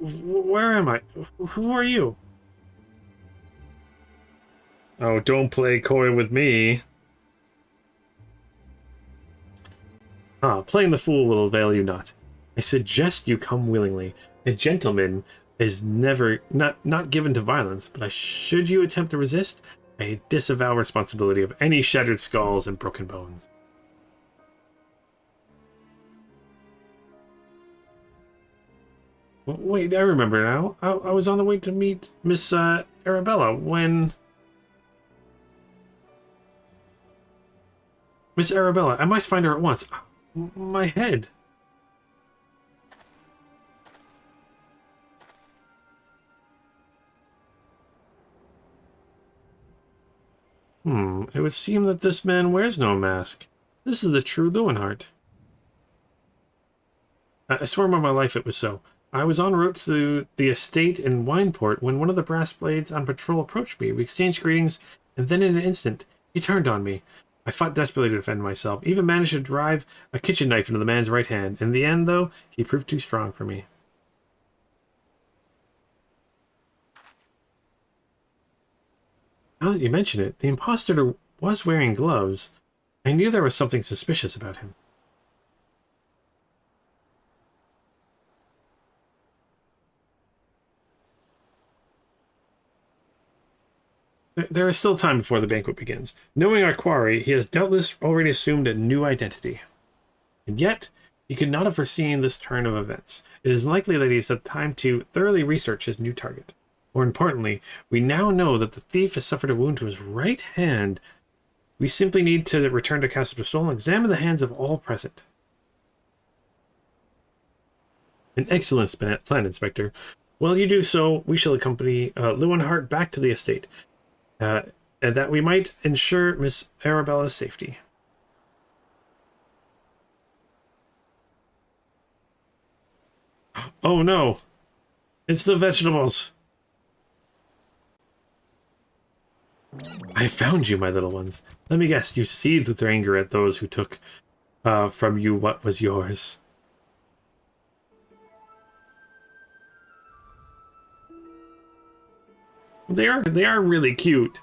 Where am I? Who are you? Oh, don't play coy with me. Ah, playing the fool will avail you not. I suggest you come willingly. A gentleman is not given to violence, but should you attempt to resist, I disavow responsibility of any shattered skulls and broken bones. Wait, I remember now. I was on the way to meet Miss Arabella when... Miss Arabella, I must find her at once. My head. It would seem that this man wears no mask. This is the true Lewinhart. I swear by my life it was so. I was en route to the estate in Wineport when one of the brass blades on patrol approached me. We exchanged greetings, and then in an instant, he turned on me. I fought desperately to defend myself, even managed to drive a kitchen knife into the man's right hand. In the end, though, he proved too strong for me. Now that you mention it, the impostor was wearing gloves. I knew there was something suspicious about him. There is still time before the banquet begins. Knowing our quarry, he has doubtless already assumed a new identity. And yet, he could not have foreseen this turn of events. It is likely that he has had time to thoroughly research his new target. More importantly, we now know that the thief has suffered a wound to his right hand. We simply need to return to Castle de Sol and examine the hands of all present. An excellent plan, Inspector. While you do so, we shall accompany Lewenhart back to the estate. And that we might ensure Miss Arabella's safety. Oh no! It's the vegetables! I found you, my little ones. Let me guess, you seethed with anger at those who took from you what was yours. They are really cute.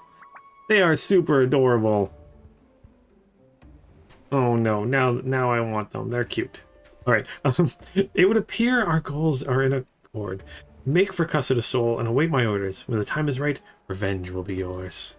They are super adorable. Oh no, now I want them. They're cute. Alright, it would appear our goals are in accord. Make for Casa de Sol and await my orders. When the time is right, revenge will be yours.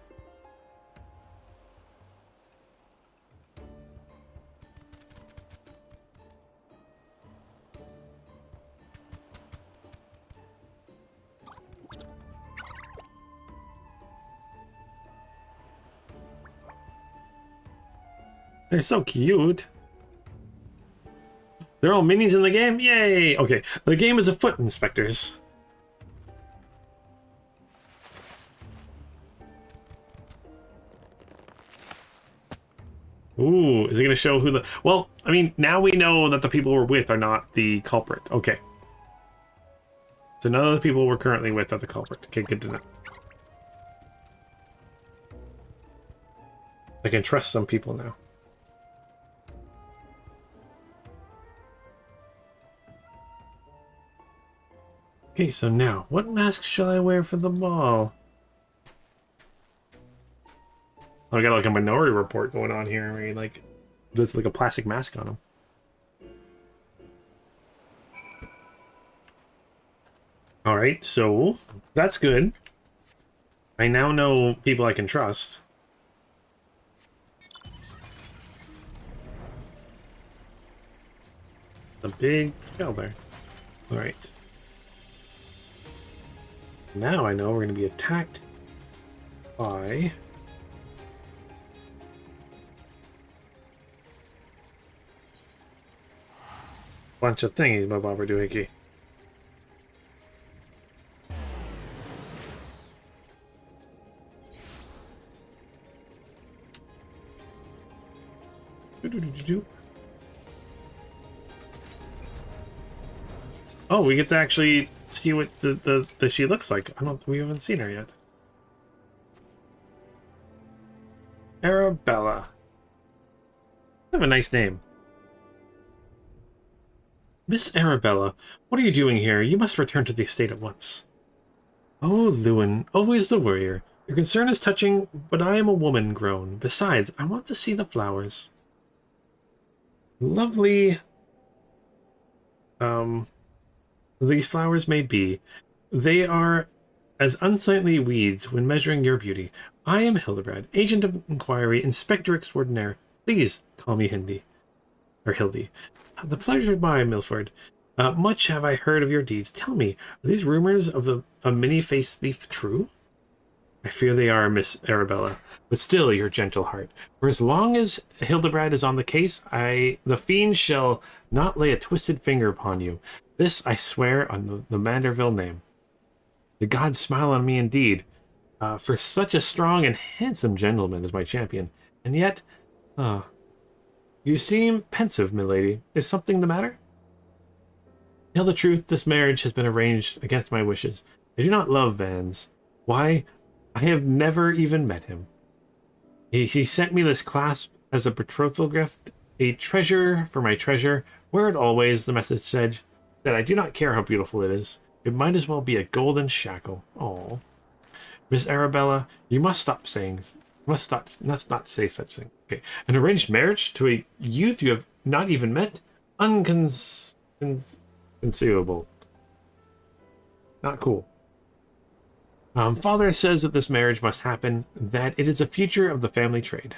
They're so cute. They're all minis in the game? Yay! Okay, the game is afoot, inspectors. Ooh, is it going to show who the... Well, I mean, now we know that the people we're with are not the culprit. Okay. So none of the people we're currently with are the culprit. Okay, good to know. I can trust some people now. Okay, so now, what mask shall I wear for the ball? Oh, I got like a Minority Report going on here. I mean, like, there's like a plastic mask on him. Alright, so that's good. I now know people I can trust. The big shell there. Alright. Now I know we're going to be attacked by... bunch of thingies by Bobber Doohickey. Oh, we get to actually see what the she looks like. We haven't seen her yet. Arabella. I have a nice name. Miss Arabella, what are you doing here? You must return to the estate at once. Oh, Lewin, always the worrier. Your concern is touching, but I am a woman grown. Besides, I want to see the flowers. Lovely... these flowers may be. They are as unsightly weeds when measuring your beauty. I am Hildebrand, agent of inquiry, inspector extraordinaire. Please call me Hindi. Or Hildy. The pleasure of my Milford. Much have I heard of your deeds. Tell me, are these rumors of a many-faced thief true? I fear they are, Miss Arabella, but still your gentle heart. For as long as Hildebrand is on the case, the fiend shall not lay a twisted finger upon you. This I swear on the Manderville name. The gods smile on me indeed, for such a strong and handsome gentleman is my champion. And yet, you seem pensive, milady. Is something the matter? Tell the truth, this marriage has been arranged against my wishes. I do not love Vans. Why? I have never even met him. He sent me this clasp as a betrothal gift, a treasure for my treasure. Wear it always, the message said. That I do not care how beautiful it is. It might as well be a golden shackle. Oh. Miss Arabella, you must stop saying, must not say such things. Okay, an arranged marriage to a youth you have not even met? Inconceivable. Not cool. Father says that this marriage must happen, that it is the future of the family trade.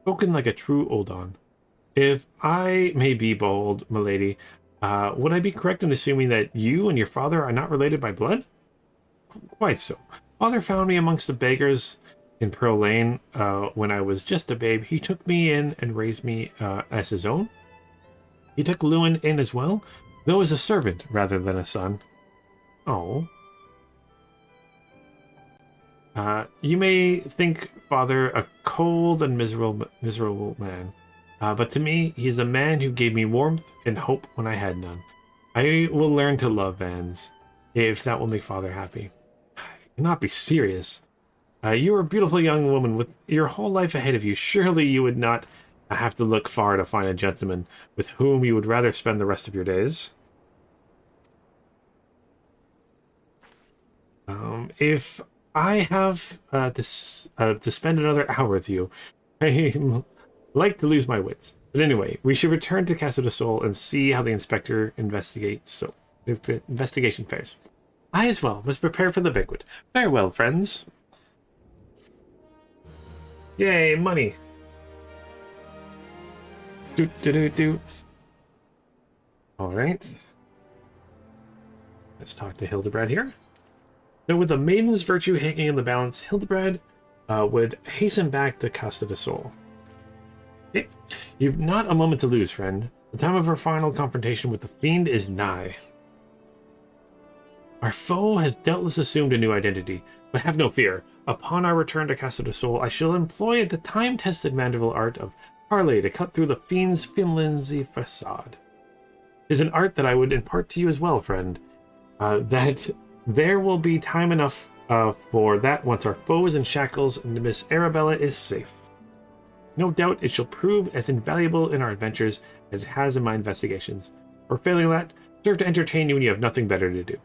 Spoken like a true Oldon. If I may be bold, milady, would I be correct in assuming that you and your father are not related by blood? Quite so. Father found me amongst the beggars in Pearl Lane when I was just a babe. He took me in and raised me as his own. He took Lewin in as well, though as a servant rather than a son. Oh. You may think Father a cold and miserable man, but to me, he is a man who gave me warmth and hope when I had none. I will learn to love Vans, if that will make Father happy. You cannot be serious. You are a beautiful young woman with your whole life ahead of you. Surely you would not have to look far to find a gentleman with whom you would rather spend the rest of your days. If I have to spend another hour with you, I like to lose my wits. But anyway, we should return to Casa de Sol and see how the inspector investigates. So, if the investigation fares. I as well must prepare for the banquet. Farewell, friends. Yay, money. Do. All right. Let's talk to Hildebrand here. So with the maiden's virtue hanging in the balance, Hildebrand would hasten back to Casa de Sol. Okay. You've not a moment to lose, friend. The time of our final confrontation with the fiend is nigh. Our foe has doubtless assumed a new identity, but have no fear. Upon our return to Casa de Sol, I shall employ the time-tested Mandeville art of parley to cut through the fiend's flimsy facade. It is an art that I would impart to you as well, friend. That there will be time enough for that once our foe is in shackles and Miss Arabella is safe. No doubt it shall prove as invaluable in our adventures as it has in my investigations. Or failing that, serve to entertain you when you have nothing better to do.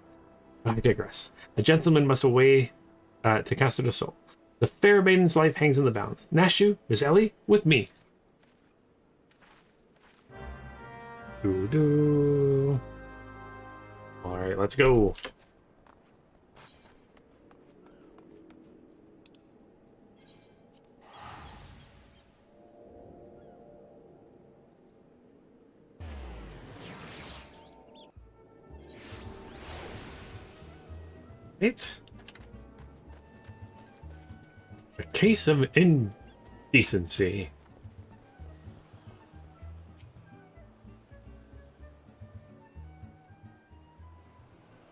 I digress. A gentleman must away to Casa de Sol. The fair maiden's life hangs in the balance. Nashu, Miss Ellie, with me. Doo-doo. Alright, let's go. Right. A case of indecency.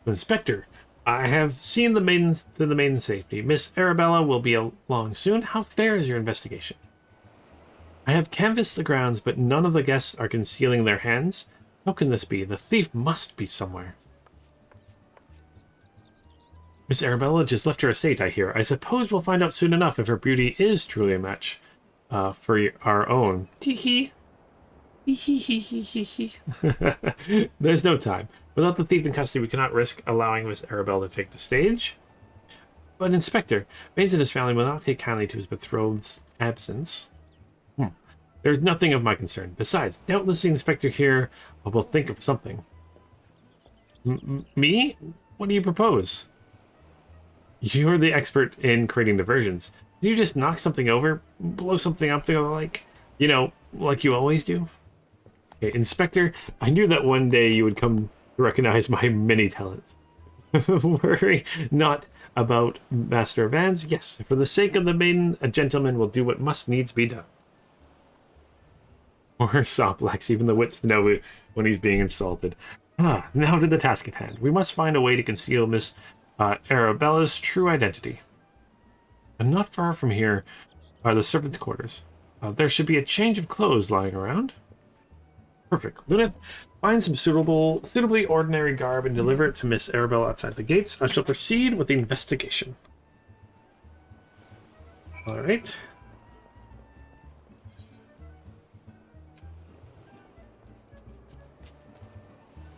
Inspector, I have seen the maidens to the maiden's safety. Miss Arabella will be along soon. How fares your investigation? I have canvassed the grounds, but none of the guests are concealing their hands. How can this be? The thief must be somewhere. Miss Arabella just left her estate, I hear. I suppose we'll find out soon enough if her beauty is truly a match for our own. Tee-hee. There's no time. Without the thief in custody, we cannot risk allowing Miss Arabella to take the stage. But Inspector, Baines and his family will not take kindly to his betrothed's absence. There's nothing of my concern. Besides, doubtless the Inspector here will think of something. Me? What do you propose? You're the expert in creating diversions. Did you just knock something over? Blow something up there like you always do? Okay, Inspector, I knew that one day you would come to recognize my many talents. Worry not about Master Vans. Yes, for the sake of the maiden, a gentleman will do what must needs be done. Or Sop lacks even the wits to know when he's being insulted. Now to the task at hand. We must find a way to conceal Miss Arabella's true identity. And not far from here are the servants' quarters. There should be a change of clothes lying around. Perfect. Luneth, find some suitably ordinary garb and deliver it to Miss Arabella outside the gates. I shall proceed with the investigation. All right.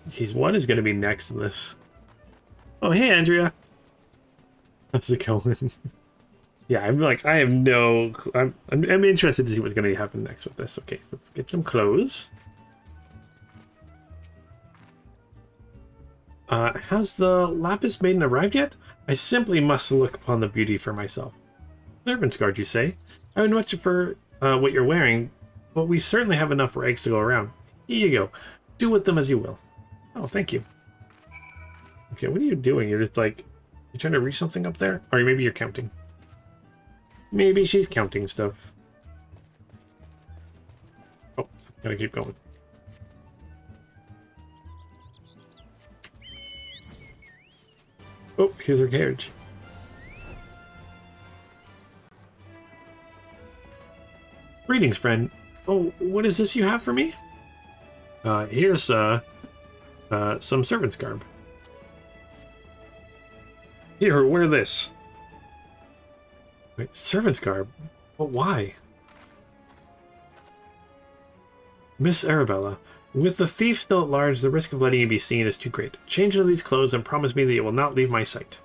Jeez, what is going to be next in this? Oh, hey, Andrea. How's it going? Yeah, I'm like, I have no... I'm interested to see what's going to happen next with this. Okay, let's get some clothes. Has the Lapis Maiden arrived yet? I simply must look upon the beauty for myself. Servant's guard, you say? I would much prefer what you're wearing, but we certainly have enough rags to go around. Here you go. Do with them as you will. Oh, thank you. Okay, what are you doing? You're just like... You trying to reach something up there? Or maybe you're counting. Maybe she's counting stuff. Oh, gotta keep going. Oh, here's her carriage. Greetings, friend. Oh, what is this you have for me? Here's, some servant's garb. Here, wear this. Wait, servant's garb? But why? Miss Arabella, with the thief still at large, the risk of letting you be seen is too great. Change into these clothes and promise me that you will not leave my sight.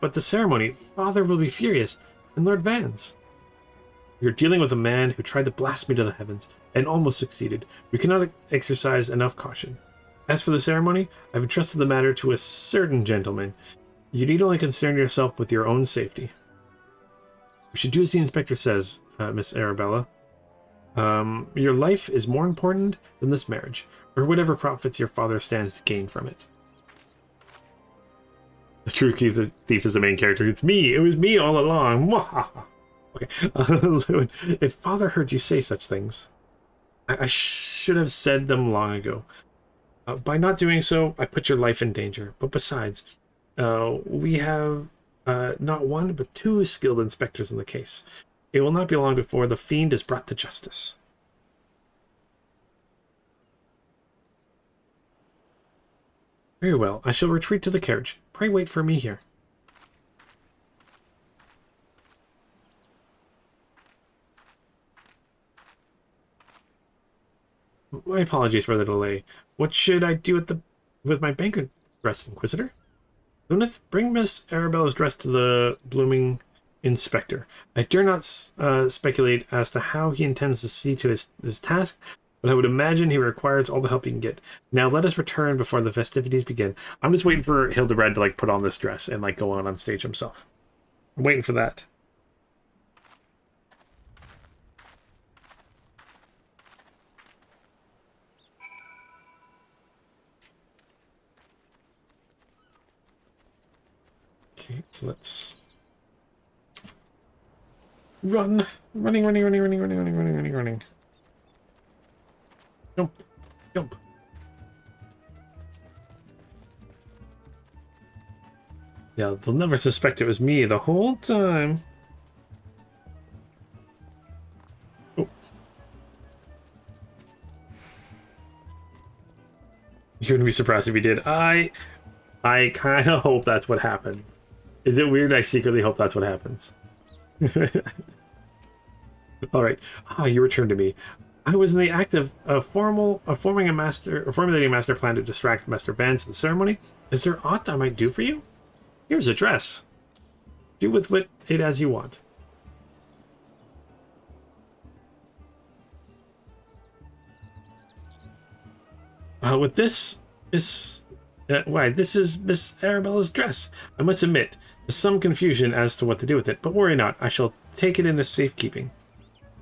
But the ceremony, Father will be furious, and Lord Vans. You're dealing with a man who tried to blast me to the heavens, and almost succeeded. We cannot exercise enough caution. As for the ceremony, I've entrusted the matter to a certain gentleman. You need only concern yourself with your own safety. You should do as the inspector says, Miss Arabella. Your life is more important than this marriage, or whatever profits your father stands to gain from it. The true thief is the main character. It's me. It was me all along. Okay. If father heard you say such things, I should have said them long ago. By not doing so, I put your life in danger. But besides, we have not one, but two skilled inspectors in the case. It will not be long before the fiend is brought to justice. Very well. I shall retreat to the carriage. Pray wait for me here. My apologies for the delay. What should I do with my banquet dress, Inquisitor? Luneth, bring Miss Arabella's dress to the blooming inspector. I dare not speculate as to how he intends to see to his task, but I would imagine he requires all the help he can get. Now let us return before the festivities begin. I'm just waiting for Hildebrand to like put on this dress and like go on stage himself. I'm waiting for that. Okay, so let's run. Running. Jump. Yeah, they'll never suspect it was me the whole time. Oh. You wouldn't be surprised if he did. I kind of hope that's what happened. Is it weird? I secretly hope that's what happens. All right. You returned to me. I was in the act of formulating a master plan to distract Master Vans at the ceremony. Is there aught I might do for you? Here's a dress. Do with it as you want. This is Miss Arabella's dress. I must admit, there's some confusion as to what to do with it, but worry not. I shall take it into safekeeping.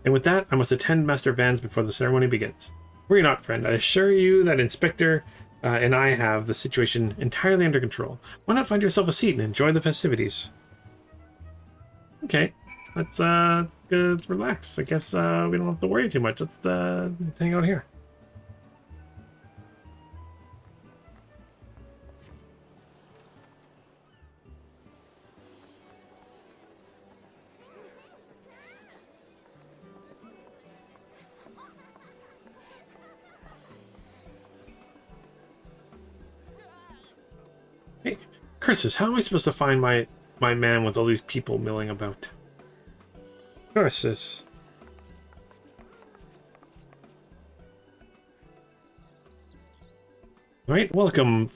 And with that, I must attend Master Vans before the ceremony begins. Worry not, friend. I assure you that Inspector and I have the situation entirely under control. Why not find yourself a seat and enjoy the festivities? Okay, let's relax. I guess we don't have to worry too much. Let's hang out here. Hey, curses, how am I supposed to find my man with all these people milling about? Curses. All right, welcome,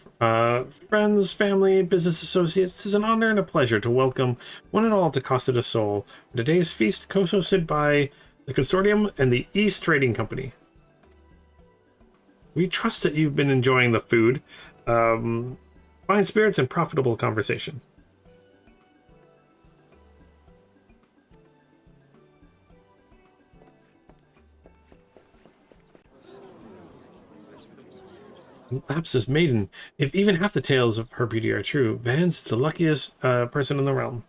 friends, family, business associates. It is an honor and a pleasure to welcome one and all to Costa del Sol, today's feast co-hosted by the Consortium and the East Trading Company. We trust that you've been enjoying the food, fine spirits, and profitable conversation. Lapsus Maiden. If even half the tales of her beauty are true, Van's the luckiest person in the realm.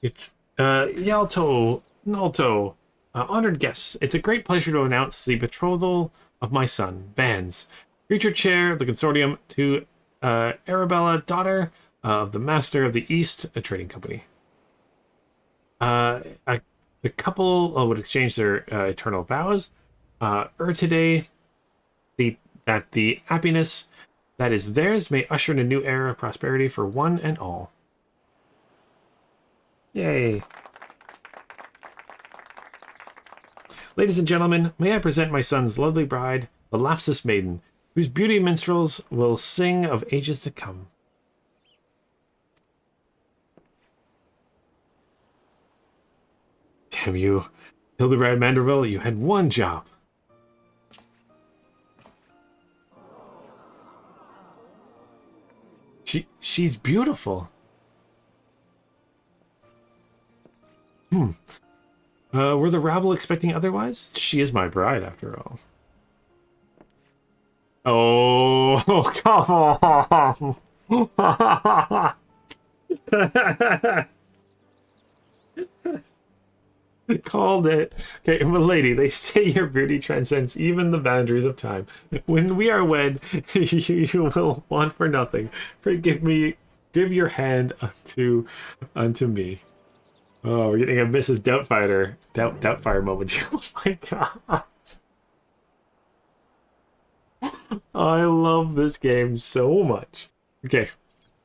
It's Yalto, Nalto, honored guests. It's a great pleasure to announce the betrothal of my son, Vans, future chair of the consortium, to Arabella, daughter of the master of the East, a trading company. The couple would exchange their eternal vows. Today, that the happiness that is theirs may usher in a new era of prosperity for one and all. Yay. Ladies and gentlemen, may I present my son's lovely bride, the Lapsus Maiden, whose beauty minstrels will sing of ages to come. Damn you, Hildebrand Manderville, you had one job. She's beautiful. Were the rabble expecting otherwise? She is my bride, after all. Oh, come on! Called it. Okay, milady, they say your beauty transcends even the boundaries of time. When we are wed, you will want for nothing. Forgive me, give your hand unto me. Oh, we're getting a Mrs. Doubtfire moment. Oh my god. I love this game so much. Okay.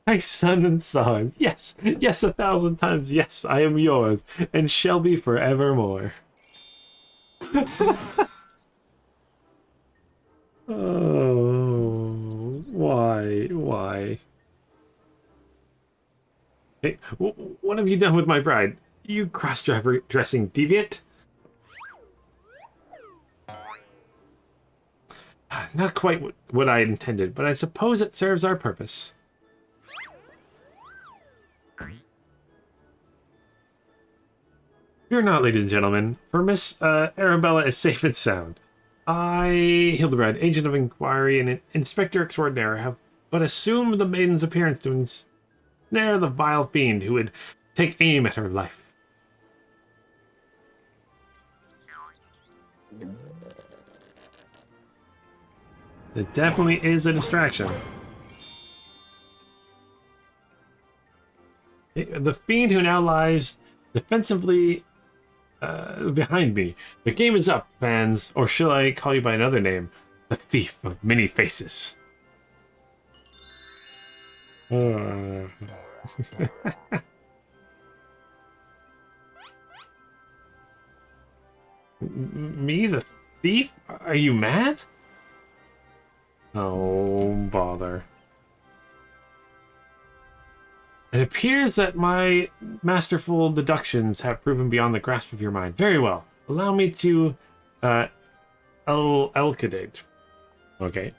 My son and son, yes, yes, 1,000 times, yes, I am yours, and shall be forevermore. Oh, why? Hey, what have you done with my bride? You cross-dressing deviant? Not quite what I intended, but I suppose it serves our purpose. Fear not, ladies and gentlemen, for Miss Arabella is safe and sound. I, Hildebrand, agent of inquiry and inspector extraordinaire, have but assumed the maiden's appearance to ensnare the vile fiend who would take aim at her life. It definitely is a distraction. The fiend who now lies defensively behind me. The game is up, fans, or shall I call you by another name? The thief of many faces. Me, the thief? Are you mad? Oh, bother. It appears that my masterful deductions have proven beyond the grasp of your mind. Very well. Allow me to elucidate. Okay.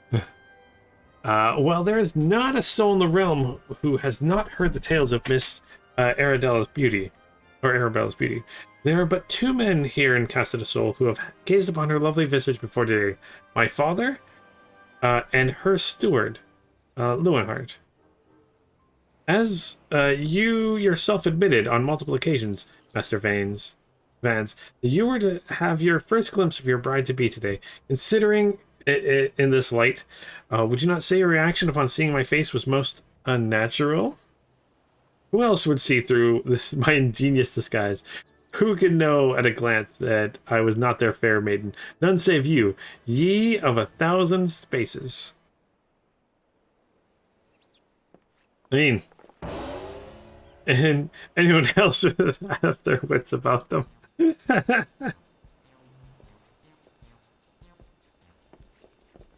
Well, there is not a soul in the realm who has not heard the tales of Miss Arabella's beauty. There are but two men here in Casa del Sol who have gazed upon her lovely visage before today. My father and her steward, Lewenhart. As you yourself admitted on multiple occasions, Master Vans, you were to have your first glimpse of your bride-to-be today. Considering it in this light, would you not say your reaction upon seeing my face was most unnatural? Who else would see through my ingenious disguise? Who could know at a glance that I was not their fair maiden? None save you, ye of 1,000 spaces. I mean, and anyone else would have their wits about them.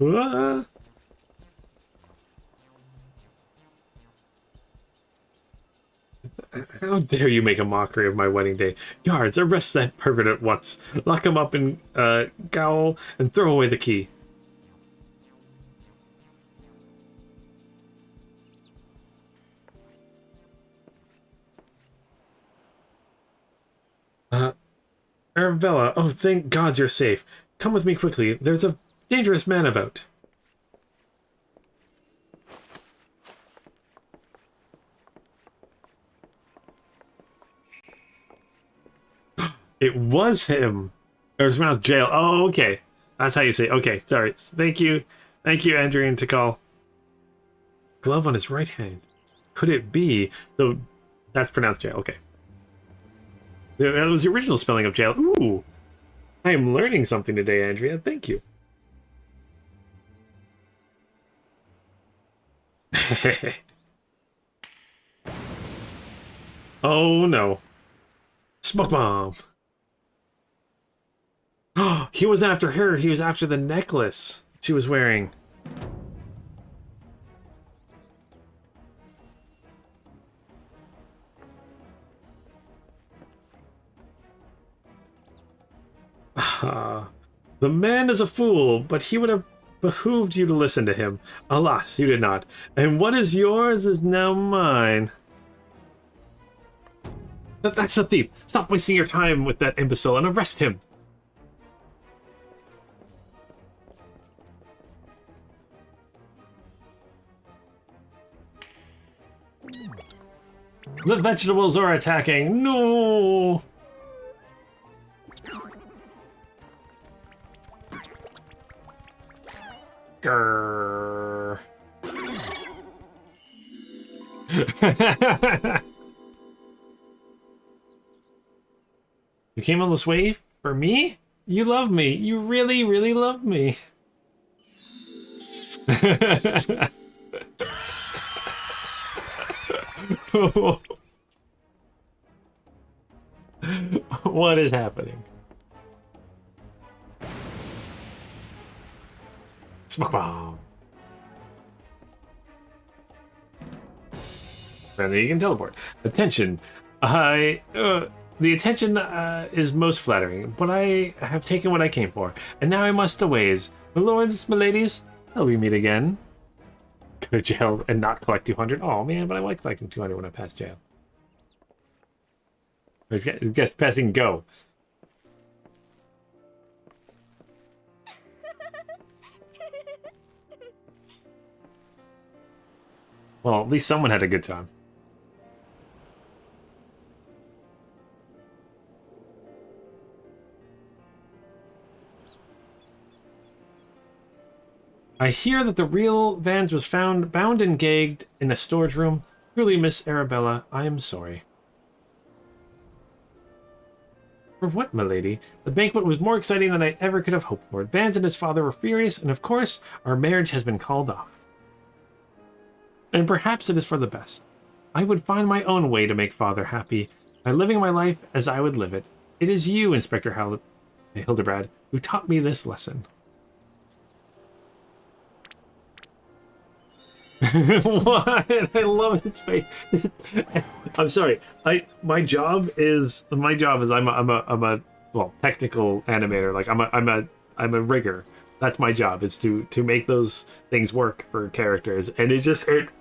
Ah. How dare you make a mockery of my wedding day? Guards, arrest that pervert at once. Lock him up in gaol and throw away the key. Arabella, oh, thank gods you're safe. Come with me quickly. There's a dangerous man about. It was him. It was pronounced jail. Oh, okay. That's how you say it. Okay, sorry. Thank you. Thank you, Andrian, to call. Glove on his right hand. Could it be? So that's pronounced jail. Okay. That was the original spelling of jail. Ooh. I am learning something today, Andrea. Thank you. Oh, no. Smoke bomb. He wasn't after her. He was after the necklace she was wearing. The man is a fool, but he would have behooved you to listen to him. Alas, you did not. And what is yours is now mine. That's the thief. Stop wasting your time with that imbecile and arrest him. The vegetables are attacking. No. Grrr. You came all this way for me? You love me. You really, really love me. What is happening? Smoke bomb. And then you can teleport. Attention. The attention is most flattering, but I have taken what I came for, and now I must aways. My lords, my ladies, till we meet again. Go to jail and not collect 200. Oh man, but I like collecting 200 when I pass jail. Guess passing go. Well, at least someone had a good time. I hear that the real Vans was found bound and gagged in a storage room. Truly, Miss Arabella, I am sorry. For what, milady? The banquet was more exciting than I ever could have hoped for. Vans and his father were furious, and of course, our marriage has been called off. And perhaps it is for the best. I would find my own way to make father happy by living my life as I would live it. It is you, Inspector Hildebrand, who taught me this lesson. What? I love his face. I'm sorry. My job is I'm a well, technical animator. Like I'm a rigger. That's my job. Is to make those things work for characters. And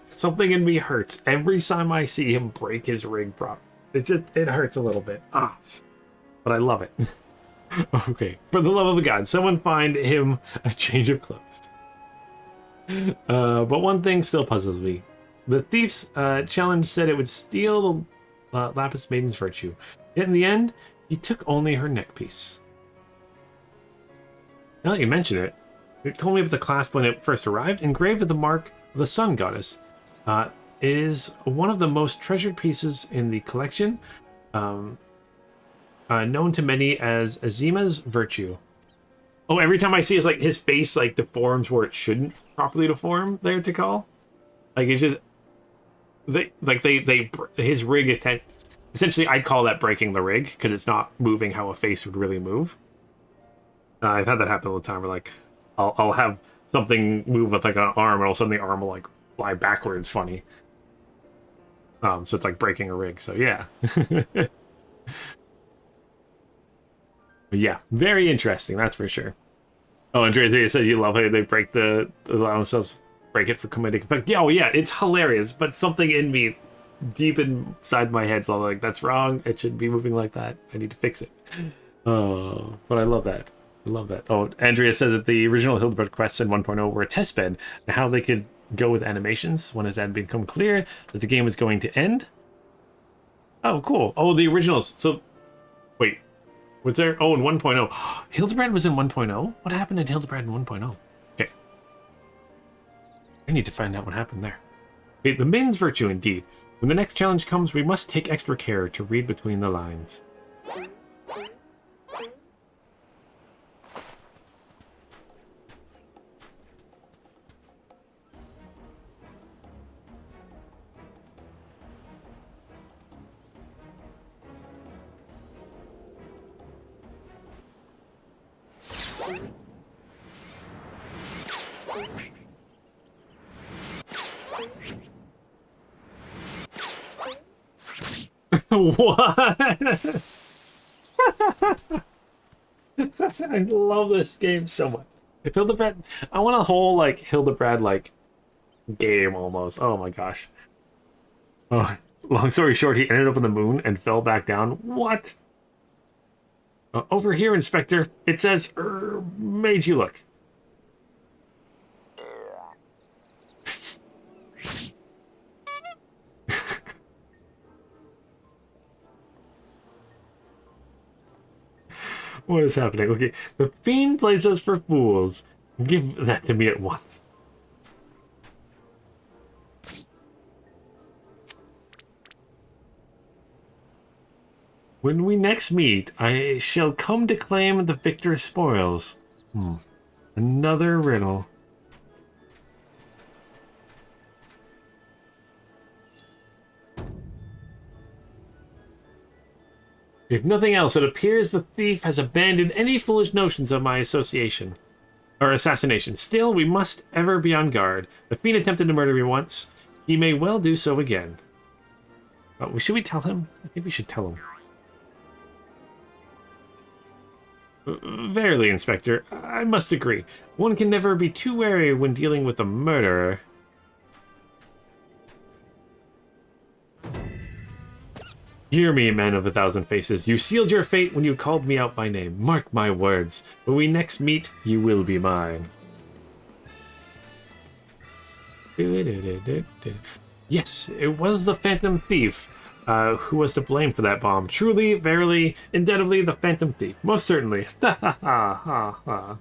something in me hurts every time I see him break his rig prop. It hurts a little bit. But I love it. Okay. For the love of the God, someone find him a change of clothes. But one thing still puzzles me. The thief's challenge said it would steal the Lapis Maiden's virtue. Yet in the end, he took only her neckpiece. Now that you mention it, it told me of the clasp when it first arrived, engraved with the mark of the Sun Goddess. It is one of the most treasured pieces in the collection, known to many as Azima's virtue. Oh, every time I see his face deforms where it shouldn't properly deform there to call. It's just his rig is essentially I'd call that breaking the rig because it's not moving how a face would really move. I've had that happen all the time where I'll have something move with like an arm, and all of a sudden the arm will like fly backwards. Funny. So it's like breaking a rig. So yeah. Yeah, very interesting. That's for sure. Oh, Andrea says you love how they break allow themselves break it for comedic effect. Yeah, oh yeah, it's hilarious. But something in me, deep inside my head's all like, that's wrong. It shouldn't be moving like that. I need to fix it. Oh, but I love that. I love that. Oh, Andrea says that the original Hildebred quests in 1.0 were a test bed, and how they could go with animations when it had become clear that the game was going to end. Oh, cool. Oh, the originals. So, wait. Was there? Oh, in 1.0. Hildebred was in 1.0? What happened in Hildebred in 1.0? Okay. I need to find out what happened there. Okay, the Min's virtue, indeed. When the next challenge comes, we must take extra care to read between the lines. What? I love this game so much. Hildebred, I want a whole like Hildebred like game almost. Oh my gosh. Oh, long story short, he ended up on the moon and fell back down. What? Over here, Inspector. It says, made you look. What is happening? Okay, the fiend plays us for fools. Give that to me at once. When we next meet, I shall come to claim the victor's spoils. Another riddle. If nothing else, it appears the thief has abandoned any foolish notions of my association. Or assassination. Still, we must ever be on guard. The fiend attempted to murder me once. He may well do so again. Oh, should we tell him? I think we should tell him. Verily, Inspector, I must agree. One can never be too wary when dealing with a murderer. Hear me, man of 1,000 faces. You sealed your fate when you called me out by name. Mark my words. When we next meet, you will be mine. Yes, it was the Phantom Thief who was to blame for that bomb. Truly, verily, indelibly, the Phantom Thief. Most certainly. Ha ha ha ha ha.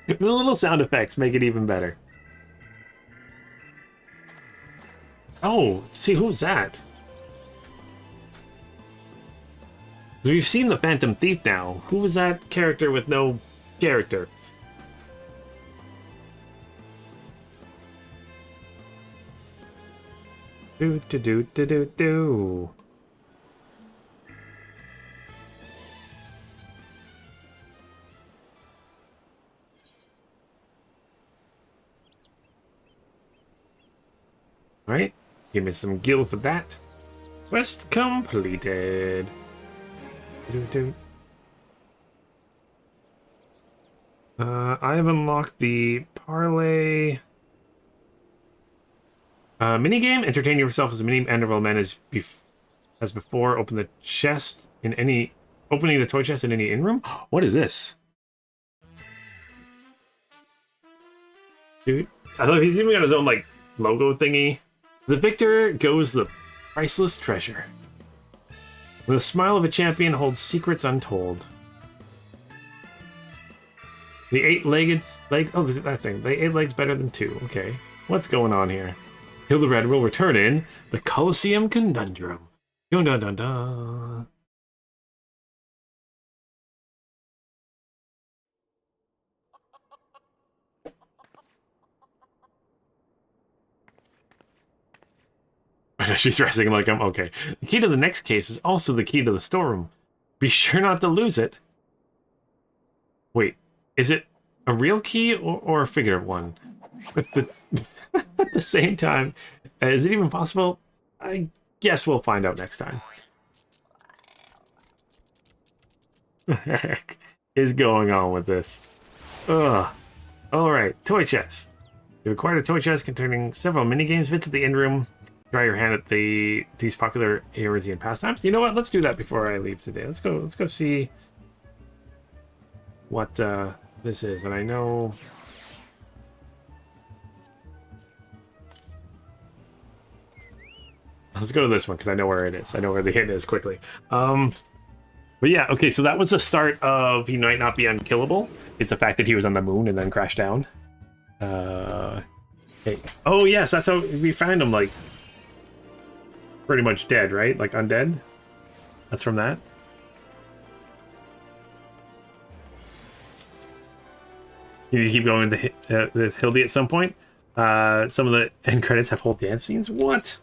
The little sound effects make it even better. Oh, see, who's that? We've seen the Phantom Thief now. Who was that character with no character? Do do do do do do. All right. Give me some gil for that. Quest completed. I have unlocked the parlay minigame. Entertain yourself as a mini enderman as before. Open the chest in any opening the toy chest in any in-room. What is this? Dude, I thought he's even got his own like logo thingy. The victor goes the priceless treasure. The smile of a champion holds secrets untold. The 8-legged legs. Oh, that thing. The 8 legs better than 2. Okay. What's going on here? Hildebred will return in the Colosseum Conundrum. Dun dun dun dun. She's dressing like I'm okay. The key to the next case is also the key to the storeroom. Be sure not to lose it. Wait, is it a real key or a figurative one? At the same time, is it even possible? I guess we'll find out next time. What the heck is going on with this? Ugh. Alright, toy chest. You acquired a toy chest containing several minigames. Visit the end room. Try your hand at these popular Eorzean pastimes. You know what? Let's do that before I leave today. Let's go see what this is. And I know... Let's go to this one because I know where it is. I know where the hit is quickly. But yeah, okay, so that was the start of he might not be unkillable. It's the fact that he was on the moon and then crashed down. Hey. Oh yes, that's how we found him, like, pretty much dead, right? Like undead? That's from that? You need to keep going to this Hildy at some point. Some of the end credits have whole dance scenes. What?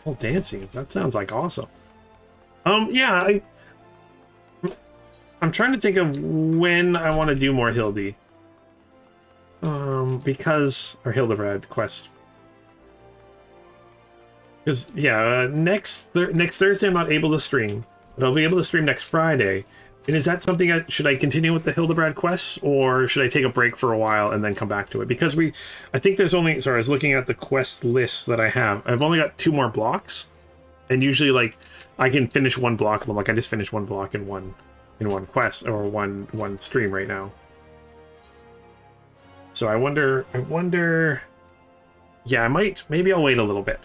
Whole dance scenes? That sounds like awesome. Yeah, I'm trying to think of when I want to do more Hildy. Because... Or Hildebrand quests. Because, yeah, next Thursday I'm not able to stream. But I'll be able to stream next Friday. And is that something should I continue with the Hildebrand quests, or should I take a break for a while and then come back to it? Because I think there's only, sorry, I was looking at the quest list that I have. I've only got 2 more blocks, and usually, like, I can finish one block of them. Like, I just finished one block in one quest, or one stream right now. So I wonder, yeah, maybe I'll wait a little bit.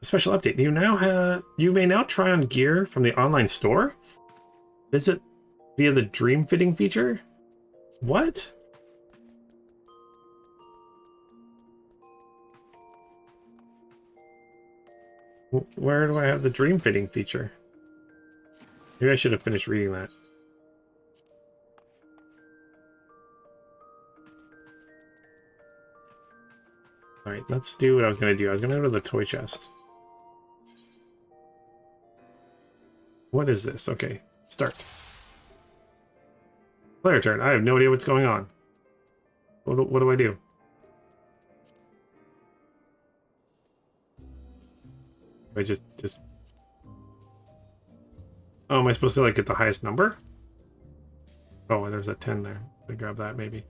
A special update. You may now try on gear from the online store. Visit via the dream fitting feature? What? Where do I have the dream fitting feature? Maybe I should have finished reading that. Alright, let's do what I was going to do. I was going to go to the toy chest. What is this? Okay, start. Player turn. I have no idea what's going on. What do I do? I just... Oh, am I supposed to, like, get the highest number? Oh, there's a 10 there. I grab that, maybe.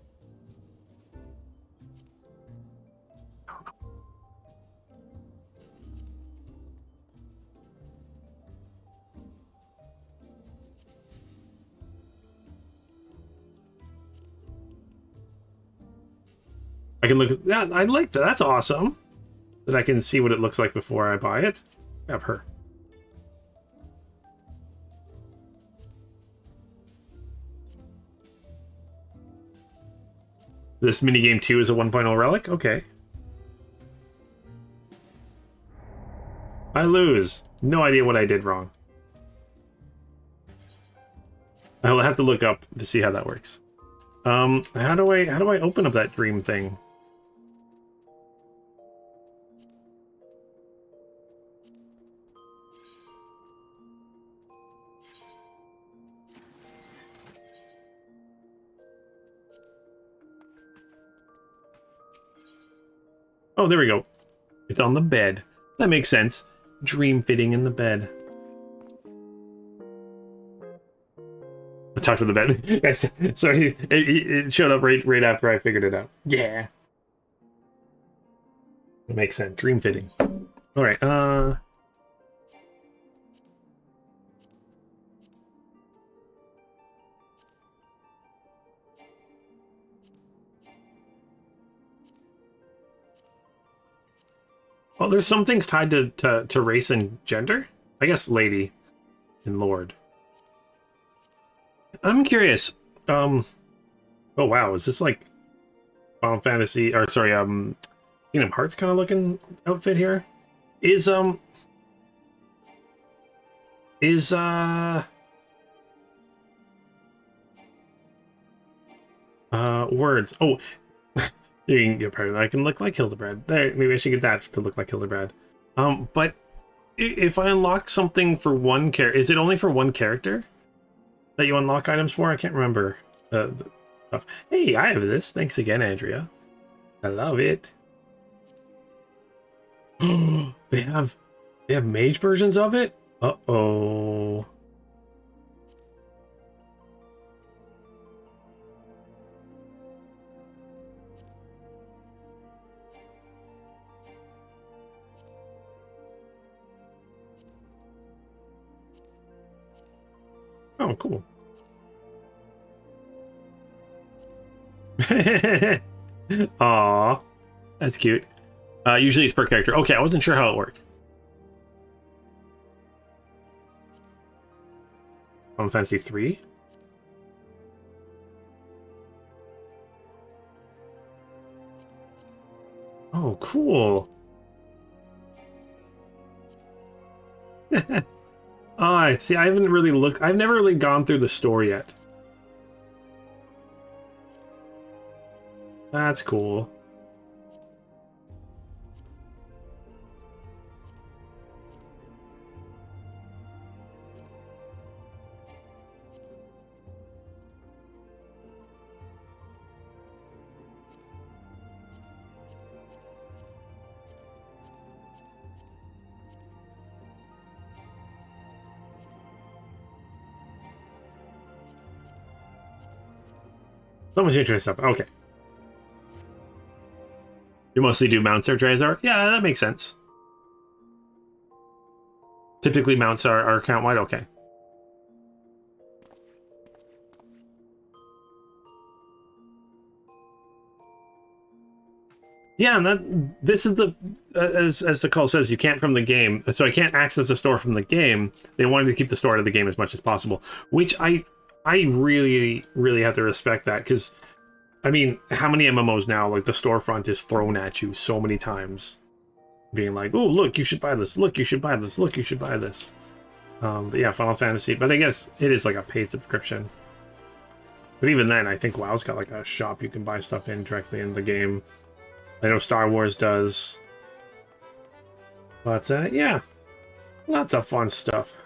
I can look at that. I like that. That's awesome. That I can see what it looks like before I buy it. Grab her. This minigame 2 is a 1.0 relic? Okay. I lose. No idea what I did wrong. I'll have to look up to see how that works. How do I open up that dream thing? Oh, there we go. It's on the bed. That makes sense. Dream fitting in the bed. I talked to the bed. Sorry, it showed up right after I figured it out. Yeah. It makes sense. Dream fitting. All right. Well, there's some things tied to race and gender. I guess lady and lord. I'm curious. Oh wow, is this like Final Fantasy, or sorry, Kingdom Hearts kind of looking outfit here? Is words. Oh, you can get part of that. I can look like Hildebrand. There, maybe I should get that to look like Hildebrand. But If I unlock something for one character, is it only for one character that you unlock items for? I can't remember. The stuff. Hey, I have this. Thanks again, Andrea. I love it. they have mage versions of it? Uh-oh. Oh, cool. Aw, that's cute. Usually it's per character. Okay, I wasn't sure how it worked. Final Fantasy 3? Oh, cool. Oh, see, I haven't really looked. I've never really gone through the store yet. That's cool. So much interesting stuff. Okay. You mostly do mounts or Razer? Yeah, that makes sense. Typically mounts are account-wide? Okay. Yeah, and this is the as the call says, you can't from the game. So I can't access the store from the game. They wanted to keep the store out of the game as much as possible, which I really have to respect that, because I mean, how many MMOs now, like the storefront is thrown at you so many times, being like, "Oh, look, you should buy this. Look, you should buy this. Look, you should buy this." But yeah, Final Fantasy. But I guess it is like a paid subscription. But even then, I think WoW's got like a shop you can buy stuff in directly in the game. I know Star Wars does. But yeah, lots of fun stuff.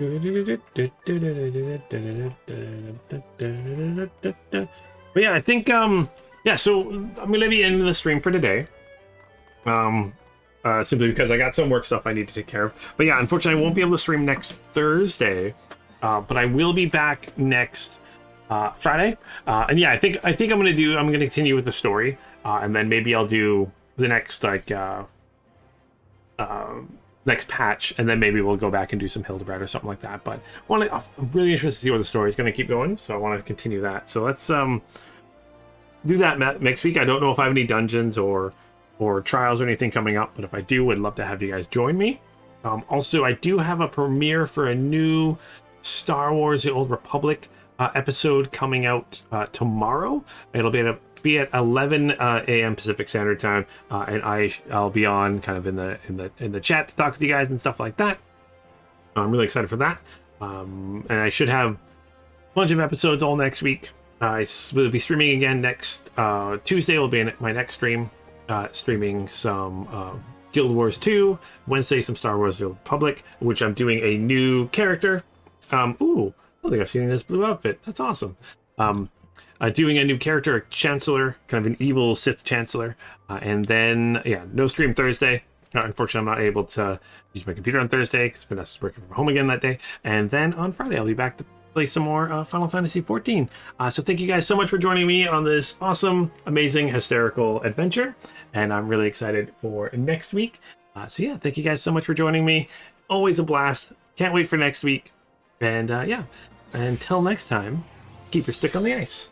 But yeah, I think yeah, so I'm gonna be ending the stream for today. Simply because I got some work stuff I need to take care of. But yeah, unfortunately I won't be able to stream next Thursday. But I will be back next Friday. And yeah, I think I'm gonna continue with the story. And then maybe I'll do the next like next patch, and then maybe we'll go back and do some Hildebrat or something like that. But I'm really interested to see where the story is going to keep going, so I want to continue that. So let's do that next week. I don't know if I have any dungeons or trials or anything coming up, but if I do, would love to have you guys join me. Also, I do have a premiere for a new Star Wars: The Old Republic episode coming out tomorrow. It'll be at 11 a.m. Pacific Standard Time, and I'll be on kind of in the chat to talk with you guys and stuff like that. I'm really excited for that, and I should have a bunch of episodes all next week. I will be streaming again next Tuesday. Will be my next stream, streaming some Guild Wars 2. Wednesday, some Star Wars: The Old Republic, which I'm doing a new character. Ooh, I don't think I've seen this blue outfit. That's awesome. Doing a new character, a Chancellor, kind of an evil Sith Chancellor. And then, yeah, no stream Thursday. Unfortunately, I'm not able to use my computer on Thursday because Vanessa's working from home again that day. And then on Friday, I'll be back to play some more Final Fantasy XIV. So thank you guys so much for joining me on this awesome, amazing, hysterical adventure. And I'm really excited for next week. So yeah, thank you guys so much for joining me. Always a blast. Can't wait for next week. And yeah, until next time, keep your stick on the ice.